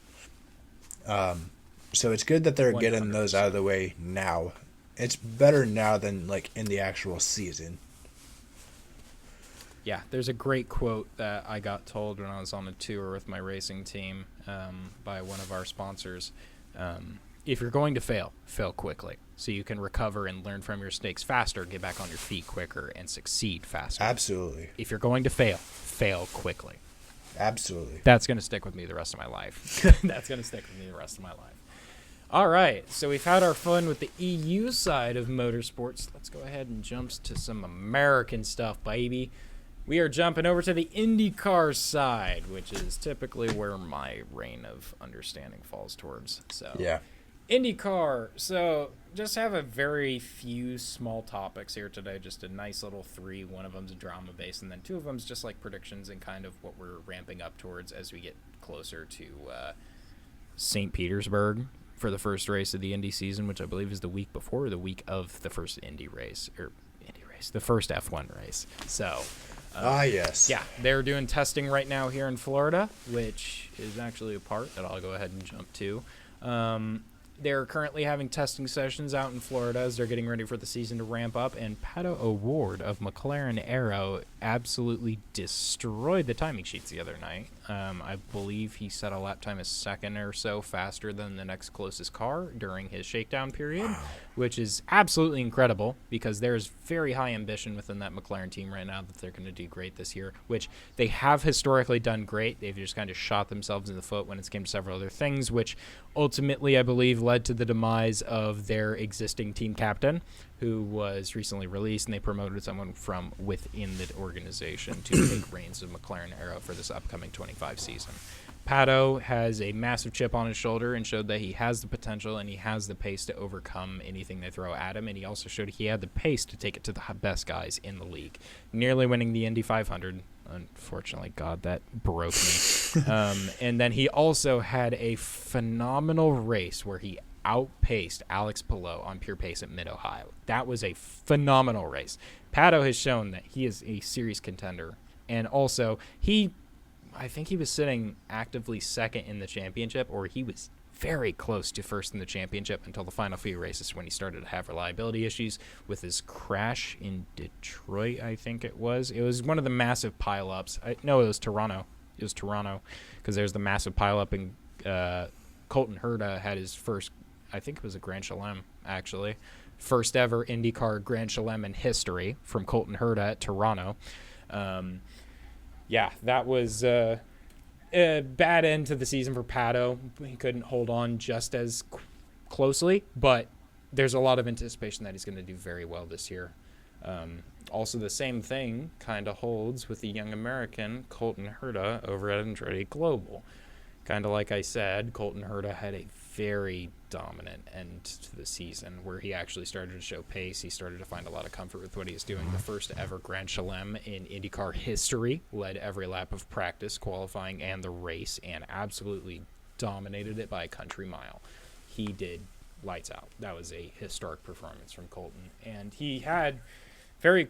So it's good that they're 100%. getting those out of the way now. It's better now than like in the actual season. Yeah, there's a great quote that I got told when I was on a tour with my racing team by one of our sponsors. If you're going to fail, fail quickly so you can recover and learn from your mistakes faster, get back on your feet quicker, and succeed faster. Absolutely. If you're going to fail, fail quickly. Absolutely. That's going to stick with me the rest of my life. That's going to stick with me the rest of my life. All right, so we've had our fun with the EU side of motorsports. Let's go ahead and jump to some American stuff, baby. We are jumping over to the IndyCar side, which is typically where my reign of understanding falls towards. So, yeah. IndyCar. So, just have a very few small topics here today. Just a nice little 3. One of them's drama based, and then 2 of them's just like predictions and kind of what we're ramping up towards as we get closer to St. Petersburg for the first race of the Indy season, which I believe is the week before or the week of the first the first F1 race. So. Yes. Yeah, they're doing testing right now here in Florida, which is actually a part that I'll go ahead and jump to. They're currently having testing sessions out in Florida as they're getting ready for the season to ramp up, and Pato O'Ward of McLaren Aero absolutely destroyed the timing sheets the other night. I believe he set a lap time a second or so faster than the next closest car during his shakedown period, which is absolutely incredible because there's very high ambition within that McLaren team right now that they're going to do great this year, which they have historically done great. They've just kind of shot themselves in the foot when it came to several other things, which ultimately, I believe, led to the demise of their existing team captain, who was recently released, and they promoted someone from within the organization to take reins of McLaren Aero for this upcoming 25 season. Pato has a massive chip on his shoulder and showed that he has the potential and he has the pace to overcome anything they throw at him, and he also showed he had the pace to take it to the best guys in the league, nearly winning the Indy 500. Unfortunately, God, that broke me. And then he also had a phenomenal race where he outpaced Alex Palou on pure pace at Mid-Ohio. That was a phenomenal race. Pato has shown that he is a serious contender. And also, I think he was sitting actively second in the championship, or he was very close to first in the championship until the final few races when he started to have reliability issues with his crash in Detroit, I think it was. It was one of the massive pileups. No, it was Toronto. It was Toronto because there's the massive pileup, and Colton Herta had his first, I think it was a Grand Chelem, actually. First ever IndyCar Grand Chelem in history from Colton Herta at Toronto. Yeah, that was a bad end to the season for Pato. He couldn't hold on just as closely, but there's a lot of anticipation that he's going to do very well this year. Also, the same thing kind of holds with the young American Colton Herta over at Andretti Global. Kind of like I said, Colton Herta had a very dominant end to the season where he actually started to show pace. He started to find a lot of comfort with what he was doing. The first ever Grand Chelem in IndyCar history, led every lap of practice, qualifying, and the race, and absolutely dominated it by a country mile. He did lights out. That was a historic performance from Colton, and he had very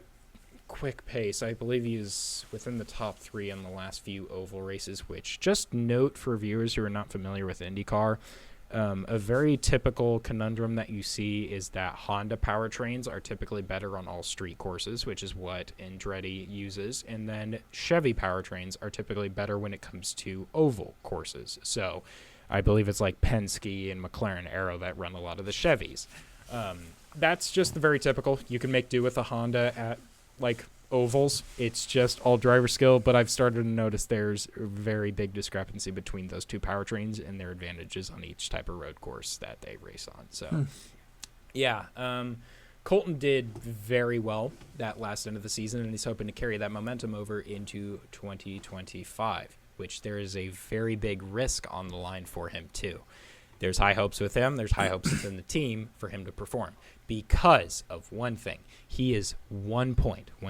quick pace. I believe he was within the top 3 in the last few oval races, which, just note for viewers who are not familiar with IndyCar, a very typical conundrum that you see is that Honda powertrains are typically better on all street courses, which is what Andretti uses, and then Chevy powertrains are typically better when it comes to oval courses. So I believe it's like Penske and McLaren Aero that run a lot of the Chevys. That's just very typical. You can make do with a Honda at like ovals. It's just all driver skill, but I've started to notice there's a very big discrepancy between those two powertrains and their advantages on each type of road course that they race on. So Colton did very well that last end of the season, and he's hoping to carry that momentum over into 2025, which there is a very big risk on the line for him too. There's high hopes with him. There's high hopes within the team for him to perform because of one thing. He is 1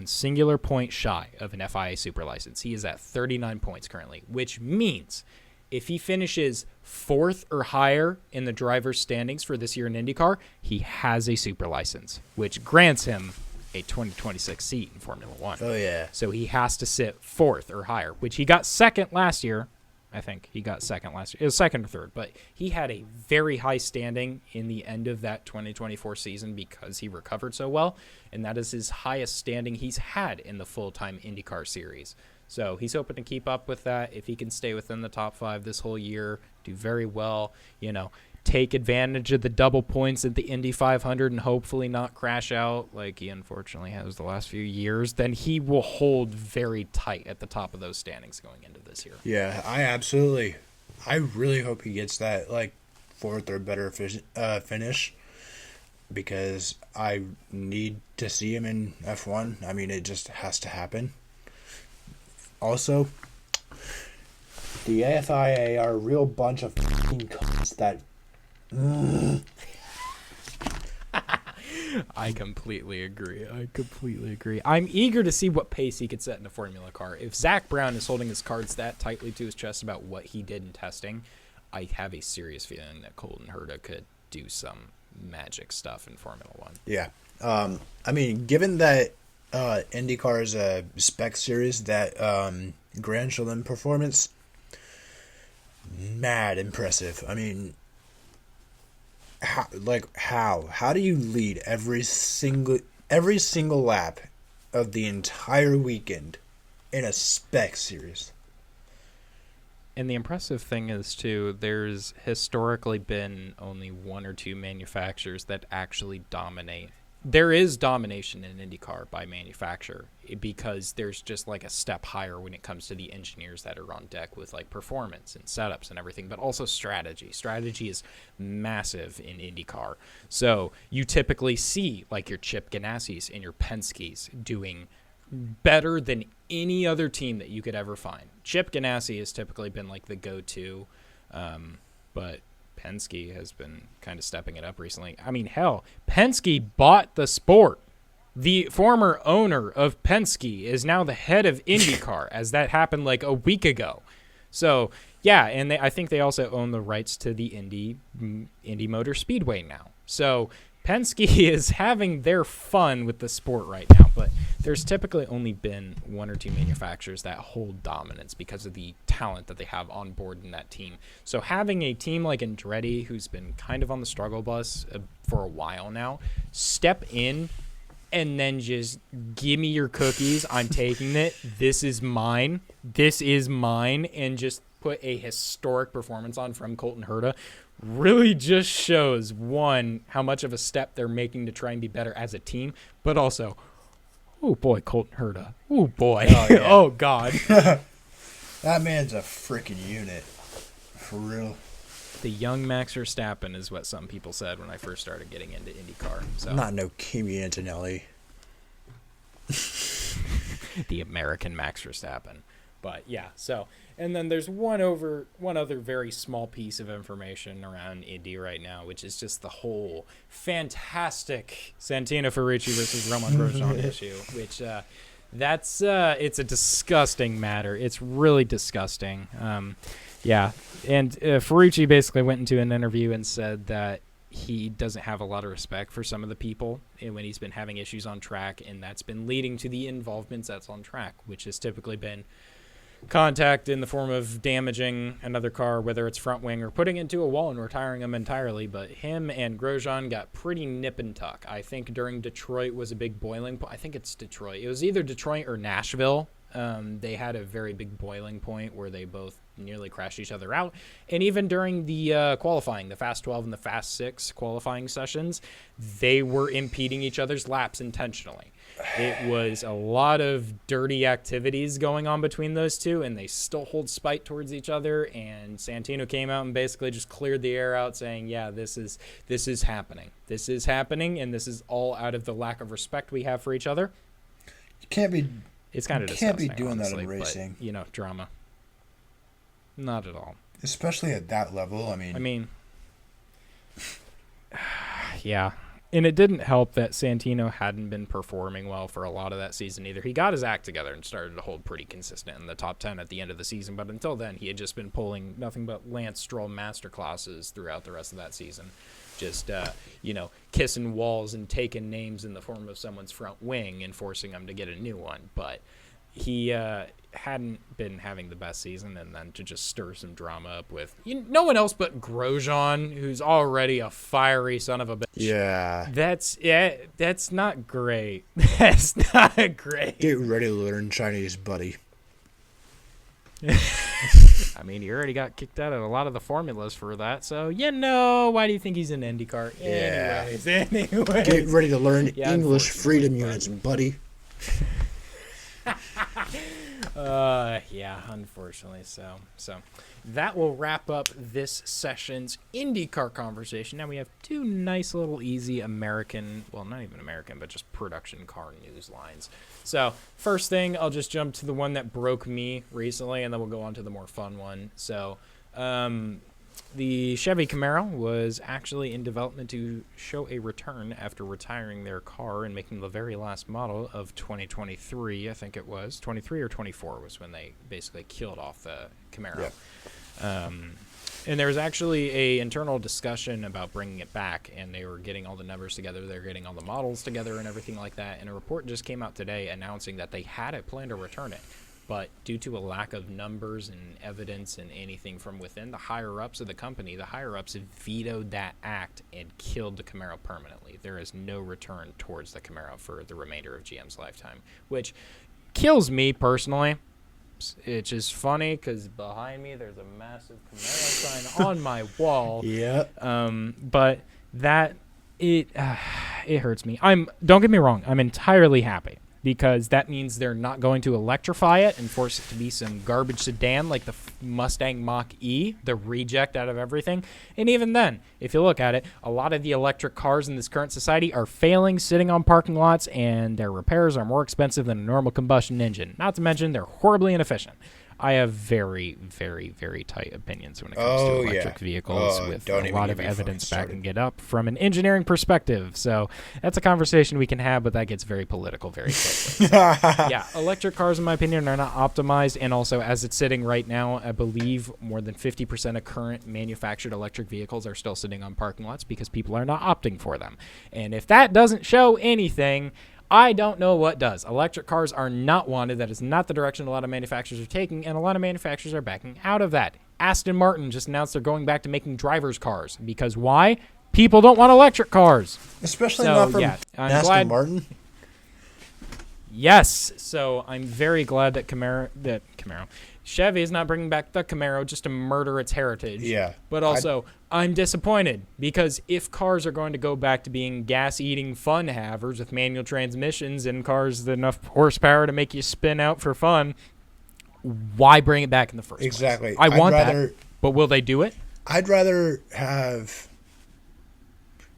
singular point shy of an FIA super license. He is at 39 points currently, which means if he finishes 4th or higher in the driver's standings for this year in IndyCar, he has a super license, which grants him a 2026 seat in Formula One. Oh, yeah. So he has to sit 4th or higher, which he got 2nd last year I think. He got second last year. It was second or third, but he had a very high standing in the end of that 2024 season because he recovered so well, and that is his highest standing he's had in the full-time IndyCar series. So he's hoping to keep up with that. If he can stay within the top 5 this whole year, do very well, take advantage of the double points at the Indy 500 and hopefully not crash out like he unfortunately has the last few years, then he will hold very tight at the top of those standings going into this year. Yeah, I really hope he gets that, like, 4th or better finish, because I need to see him in F1. I mean, it just has to happen. Also, the FIA are a real bunch of f***ing cunts that... I completely agree. I'm eager to see what pace he could set in a Formula car. If Zach Brown is holding his cards that tightly to his chest about what he did in testing, I have a serious feeling that Colton Herta could do some magic stuff in Formula One. Yeah. I mean, given that IndyCar is a spec series, that Grandchildren performance, mad impressive. I mean... How do you lead every single lap of the entire weekend in a spec series? And the impressive thing is, too, there's historically been only 1 or 2 manufacturers that actually dominate. There is domination in IndyCar by manufacturer because there's just like a step higher when it comes to the engineers that are on deck with like performance and setups and everything, but also strategy. Strategy is massive in IndyCar. So you typically see like your Chip Ganassi's and your Penske's doing better than any other team that you could ever find. Chip Ganassi has typically been like the go-to, but Penske has been kind of stepping it up recently. I mean, hell, Penske bought the sport. The former owner of Penske is now the head of IndyCar, as that happened like a week ago. So, yeah, and I think they also own the rights to the Indy Motor Speedway now. So Penske is having their fun with the sport right now, but there's typically only been 1 or 2 manufacturers that hold dominance because of the talent that they have on board in that team. So having a team like Andretti, who's been kind of on the struggle bus for a while now, step in and then just give me your cookies. I'm taking it. This is mine. And just put a historic performance on from Colton Herta really just shows, one, how much of a step they're making to try and be better as a team, but also, oh boy, Colton Herta. Oh boy. Oh, yeah. Oh God. That man's a freaking unit. For real. The young Max Verstappen is what some people said when I first started getting into IndyCar. So. Not no Kimi Antonelli. The American Max Verstappen. But yeah, so, and then there's one other very small piece of information around Indy right now, which is just the whole fantastic Santino Ferrucci versus Romain Grosjean issue, which it's a disgusting matter. It's really disgusting. Yeah, and Ferrucci basically went into an interview and said that he doesn't have a lot of respect for some of the people when he's been having issues on track, and that's been leading to the involvements that's on track, which has typically been contact in the form of damaging another car, whether it's front wing or putting it into a wall and retiring them entirely. But him and Grosjean got pretty nip and tuck. I think during Detroit was a big boiling point. I think it's Detroit. It was either Detroit or Nashville. They had a very big boiling point where they both nearly crashed each other out. And even during the qualifying, the Fast 12 and the Fast 6 qualifying sessions, they were impeding each other's laps intentionally. It was a lot of dirty activities going on between those two, and they still hold spite towards each other. And Santino came out and basically just cleared the air out, saying, yeah, this is happening. This is happening, and this is all out of the lack of respect we have for each other. You can't be... It's kind of disgusting. Can't be doing honestly, that in racing. But, drama. Not at all. Especially at that level. I mean, yeah. And it didn't help that Santino hadn't been performing well for a lot of that season either. He got his act together and started to hold pretty consistent in the top 10 at the end of the season. But until then, he had just been pulling nothing but Lance Stroll masterclasses throughout the rest of that season. Just, kissing walls and taking names in the form of someone's front wing and forcing them to get a new one. But he, hadn't been having the best season, and then to just stir some drama up with no one else but Grosjean, who's already a fiery son of a bitch. Yeah. That's not great. That's not great. Get ready to learn Chinese, buddy. I mean, he already got kicked out of a lot of the formulas for that, so why do you think he's in IndyCar? Yeah. Anyways. Get ready to learn English freedom units, buddy. Unfortunately. So that will wrap up this session's IndyCar conversation. Now we have two nice little easy American, well, not even American, but just production car news lines. So first thing, I'll just jump to the one that broke me recently, and then we'll go on to the more fun one. So the Chevy Camaro was actually in development to show a return after retiring their car and making the very last model of 2023. I think it was 23 or 24 was when they basically killed off the Camaro. Yep. And there was actually a internal discussion about bringing it back, and they were getting all the numbers together. They're getting all the models together and everything like that. And a report just came out today announcing that they had a plan to return it. But due to a lack of numbers and evidence and anything from within the higher-ups of the company, the higher-ups have vetoed that act and killed the Camaro permanently. There is no return towards the Camaro for the remainder of GM's lifetime, which kills me personally. It's just funny because behind me there's a massive Camaro sign on my wall. Yeah. But it hurts me. Don't get me wrong. I'm entirely happy, because that means they're not going to electrify it and force it to be some garbage sedan like the Mustang Mach-E, the reject out of everything. And even then, if you look at it, a lot of the electric cars in this current society are failing, sitting on parking lots, and their repairs are more expensive than a normal combustion engine. Not to mention, they're horribly inefficient. I have very, very, very tight opinions when it comes to electric vehicles, with a lot of evidence backing it up from an engineering perspective. So that's a conversation we can have, but that gets very political very quickly. So, electric cars, in my opinion, are not optimized. And also, as it's sitting right now, I believe more than 50% of current manufactured electric vehicles are still sitting on parking lots because people are not opting for them. And if that doesn't show anything, I don't know what does. Electric cars are not wanted. That is not the direction a lot of manufacturers are taking, and a lot of manufacturers are backing out of that. Aston Martin just announced they're going back to making driver's cars. Because why? People don't want electric cars. Especially not from Aston Martin. Yes. So I'm very glad that Chevy is not bringing back the Camaro just to murder its heritage. Yeah. But also, I'm disappointed, because if cars are going to go back to being gas-eating fun-havers with manual transmissions and cars with enough horsepower to make you spin out for fun, why bring it back in the first place? Exactly. I want that, but will they do it? I'd rather have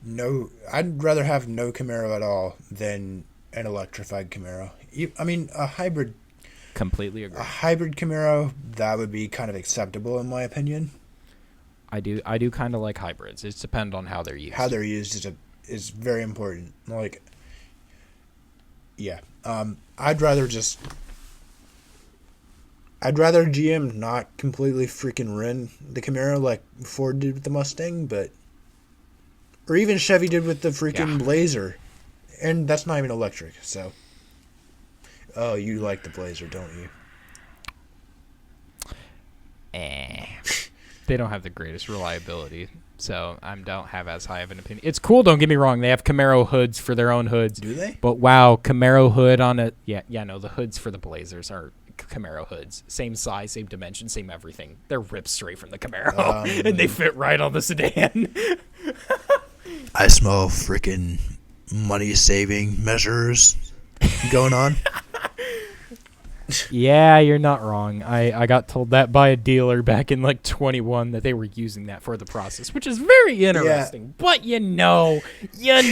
no Camaro at all than an electrified Camaro. I mean, a hybrid. Completely agree. A hybrid Camaro, that would be kind of acceptable in my opinion. I do kind of like hybrids. It depends on how they're used. How they're used is very important. Like, yeah, I'd rather GM not completely freaking ruin the Camaro like Ford did with the Mustang, or even Chevy did with the freaking Blazer, and that's not even electric. So, oh, you like the Blazer, don't you? They don't have the greatest reliability, so I don't have as high of an opinion. It's cool, don't get me wrong. They have Camaro hoods for their own hoods. Do they? But wow, Camaro hood on a... No, the hoods for the Blazers are Camaro hoods. Same size, same dimension, same everything. They're ripped straight from the Camaro, and they fit right on the sedan. I smell freaking money-saving measures going on. Yeah, you're not wrong. I got told that by a dealer back in like 21 that they were using that for the process, which is very interesting. Yeah.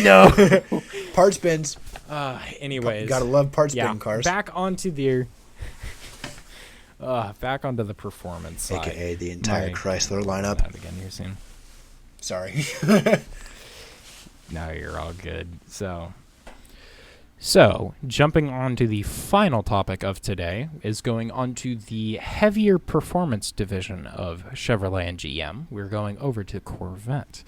But parts bins. Anyways, gotta love parts bin cars. Back onto the performance side, aka the entire Chrysler lineup. Again here soon. Sorry. No, you're all good. So, jumping on to the final topic of today is going on to the heavier performance division of Chevrolet and GM. We're going over to Corvette.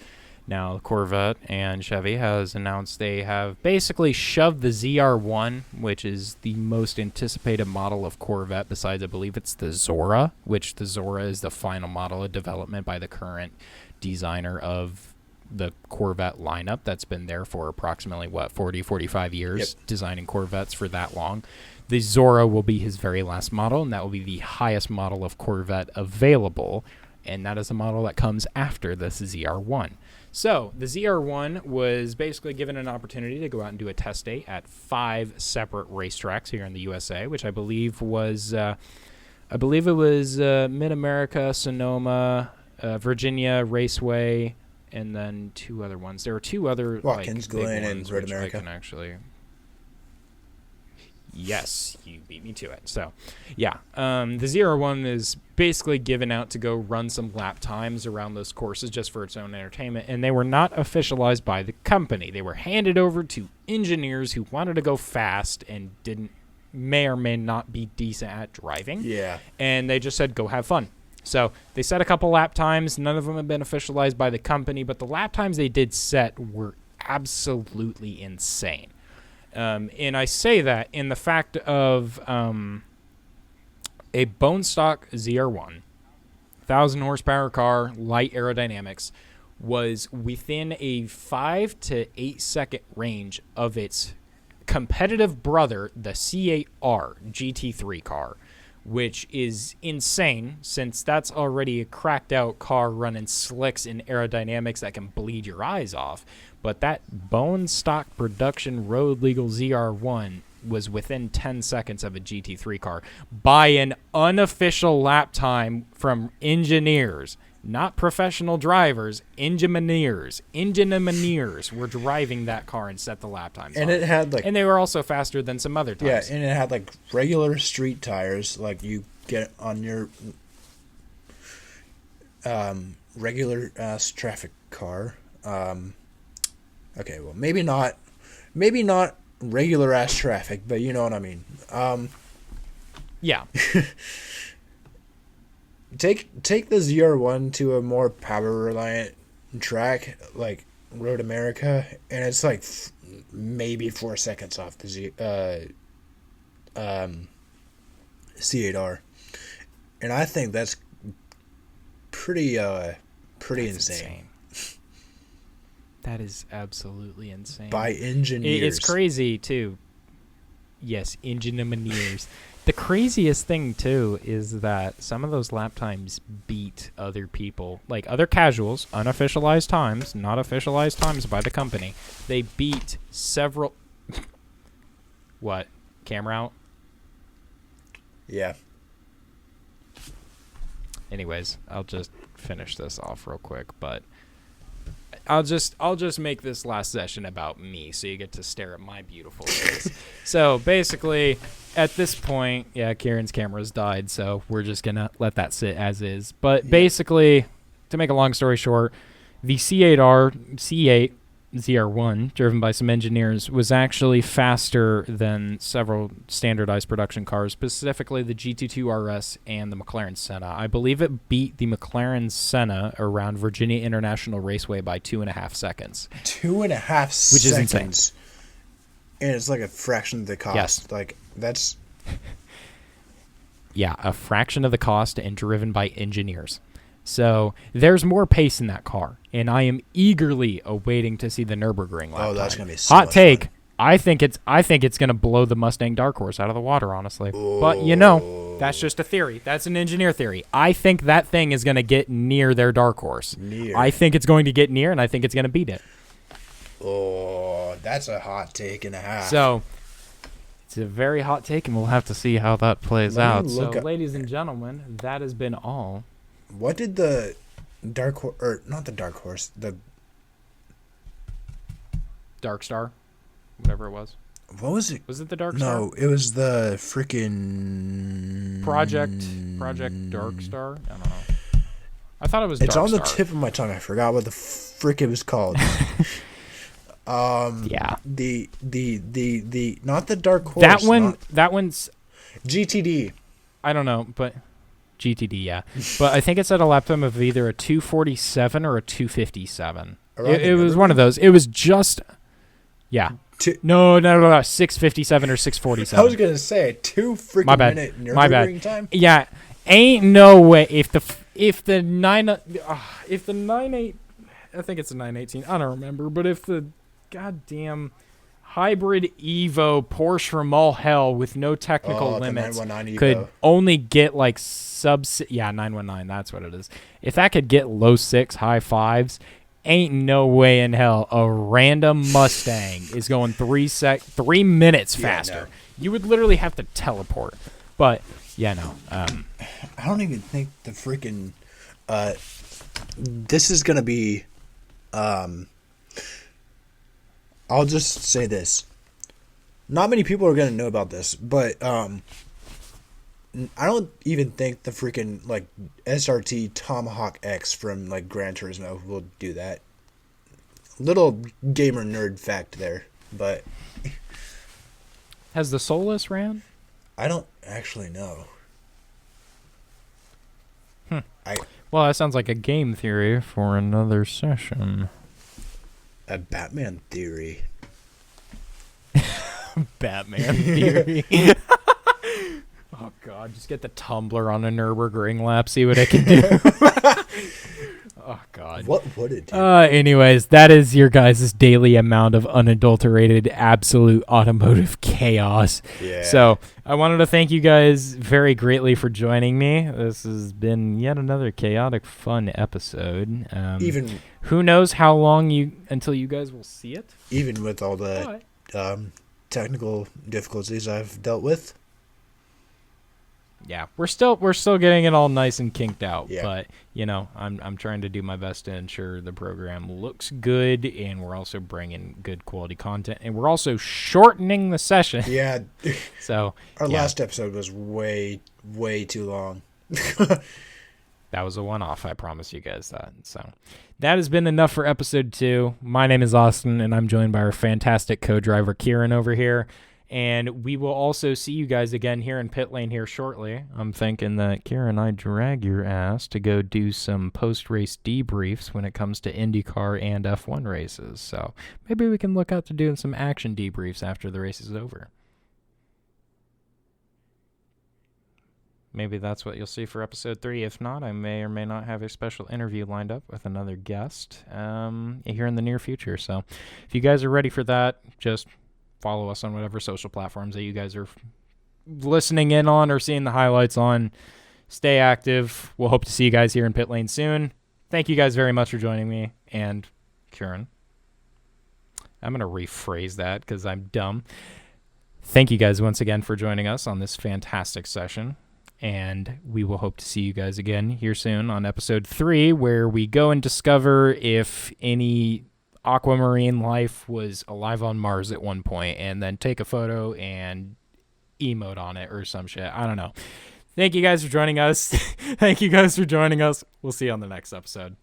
Now, Corvette and Chevy has announced they have basically shoved the ZR1, which is the most anticipated model of Corvette, besides I believe it's the Zora, which the Zora is the final model of development by the current designer of the Corvette lineup that's been there for approximately, 40, 45 years, designing Corvettes for that long. The Zora will be his very last model, and that will be the highest model of Corvette available, and that is a model that comes after this ZR1. So the ZR1 was basically given an opportunity to go out and do a test day at 5 separate racetracks here in the USA, which I believe was, Mid-America, Sonoma, Virginia Raceway, and then 2 other ones. There were 2 other Watkins Glen and Road which America. I can actually. Yes, you beat me to it. So, yeah, the ZR1 is basically given out to go run some lap times around those courses just for its own entertainment, and they were not officialized by the company. They were handed over to engineers who wanted to go fast and may or may not be decent at driving. Yeah. And they just said, go have fun. So they set a couple lap times. None of them have been officialized by the company, but the lap times they did set were absolutely insane. And I say that in the fact of a bone stock ZR1, 1,000 horsepower car, light aerodynamics, was within a 5 to 8 second range of its competitive brother, the C8R GT3 car, which is insane since that's already a cracked out car running slicks in aerodynamics that can bleed your eyes off. But that bone stock production road legal ZR1 was within 10 seconds of a GT3 car by an unofficial lap time from engineers, not professional drivers. Engineers were driving that car and set the lap times. And it had and they were also faster than some other times. Yeah, and it had regular street tires, like you get on your regular ass traffic car. Okay, well, maybe not regular ass traffic, but you know what I mean. Yeah. Take the ZR1 to a more power reliant track like Road America, and it's maybe 4 seconds off the C8R, and I think that's pretty insane. That is absolutely insane. By engineers. It's crazy, too. Yes, engineers. The craziest thing, too, is that some of those lap times beat other people. Like other casuals, unofficialized times, not officialized times by the company. They beat several... What? Camera out? Yeah. Anyways, I'll just finish this off real quick, but... I'll just make this last session about me, so you get to stare at my beautiful face. So basically, at this point, yeah, Kieran's camera's died, so we're just gonna let that sit as is. But basically, to make a long story short, the C8 ZR1, driven by some engineers, was actually faster than several standardized production cars, specifically the GT2 RS and the McLaren Senna. I believe it beat the McLaren Senna around Virginia International Raceway by 2.5 seconds. 2.5 seconds. Which is insane. And it's like a fraction of the cost. Yes. That's... Yeah, a fraction of the cost and driven by engineers. So there's more pace in that car, and I am eagerly awaiting to see the Nürburgring lap. Oh, that's time. gonna be so hot much take. fun. I think it's gonna blow the Mustang Dark Horse out of the water, honestly. Oh. But that's just a theory. That's an engineer theory. I think that thing is gonna get near their Dark Horse. I think it's going to get near, and I think it's gonna beat it. Oh, that's a hot take and a half. So it's a very hot take, and we'll have to see how that plays out. So, ladies and gentlemen, that has been all. What did the Dark Horse, or not the Dark Horse, the Dark Star, whatever it was. What was it? Was it the Dark Star? No, it was the freaking Project Dark Star. I don't know. I thought it was. It's Dark on the Star. tip of my tongue. I forgot what the frick it was called. Yeah. The not the Dark Horse. That one's GTD. I don't know, but GTD, yeah. But I think it's at a lap time of either a 247 or a 257. It was one of those. It was just, yeah. No, 6:57 or 6:47. I was gonna say 2 freaking minute Nürburgring time. Yeah, ain't no way if the 9.8, I think it's a 918. I don't remember, but if the goddamn hybrid Evo Porsche from all hell with no technical limits could only get like 919. That's what it is. If that could get low 6, high 5s. Ain't no way in hell a random Mustang is going 3 minutes faster. Yeah, no. You would literally have to teleport. But yeah, no. I don't even think the freaking. This is gonna be. I'll just say this. Not many people are gonna know about this, but I don't even think the freaking like SRT Tomahawk X from like Gran Turismo will do that. Little gamer nerd fact there, but has the Solus ran? I don't actually know. Well, that sounds like a game theory for another session. A Batman theory. Batman theory. Oh, God. Just get the tumbler on a Nürburgring lap. See what I can do. Oh, God. What would it do? Anyways, that is your guys' daily amount of unadulterated, absolute automotive chaos. Yeah. So I wanted to thank you guys very greatly for joining me. This has been yet another chaotic, fun episode. Even who knows how long until you guys will see it? Even with all the technical difficulties I've dealt with. Yeah, we're still getting it all nice and kinked out, but I'm trying to do my best to ensure the program looks good, and we're also bringing good quality content, and we're also shortening the session. Yeah. So our last episode was way too long. That was a one-off. I promise you guys that. So that has been enough for episode 2. My name is Austin, and I'm joined by our fantastic co-driver Kieran over here. And we will also see you guys again here in pit lane here shortly. I'm thinking that Kieran, I drag your ass to go do some post-race debriefs when it comes to IndyCar and F1 races. So maybe we can look out to doing some action debriefs after the race is over. Maybe that's what you'll see for episode 3. If not, I may or may not have a special interview lined up with another guest here in the near future. So if you guys are ready for that, just follow us on whatever social platforms that you guys are listening in on or seeing the highlights on. Stay active. We'll hope to see you guys here in pit lane soon. Thank you guys very much for joining me. And Kieran, I'm going to rephrase that because I'm dumb. Thank you guys once again for joining us on this fantastic session. And we will hope to see you guys again here soon on episode 3, where we go and discover if any aquamarine life was alive on Mars at one point, and then take a photo and emote on it or some shit. I don't know. Thank you guys for joining us. Thank you guys for joining us. We'll see you on the next episode.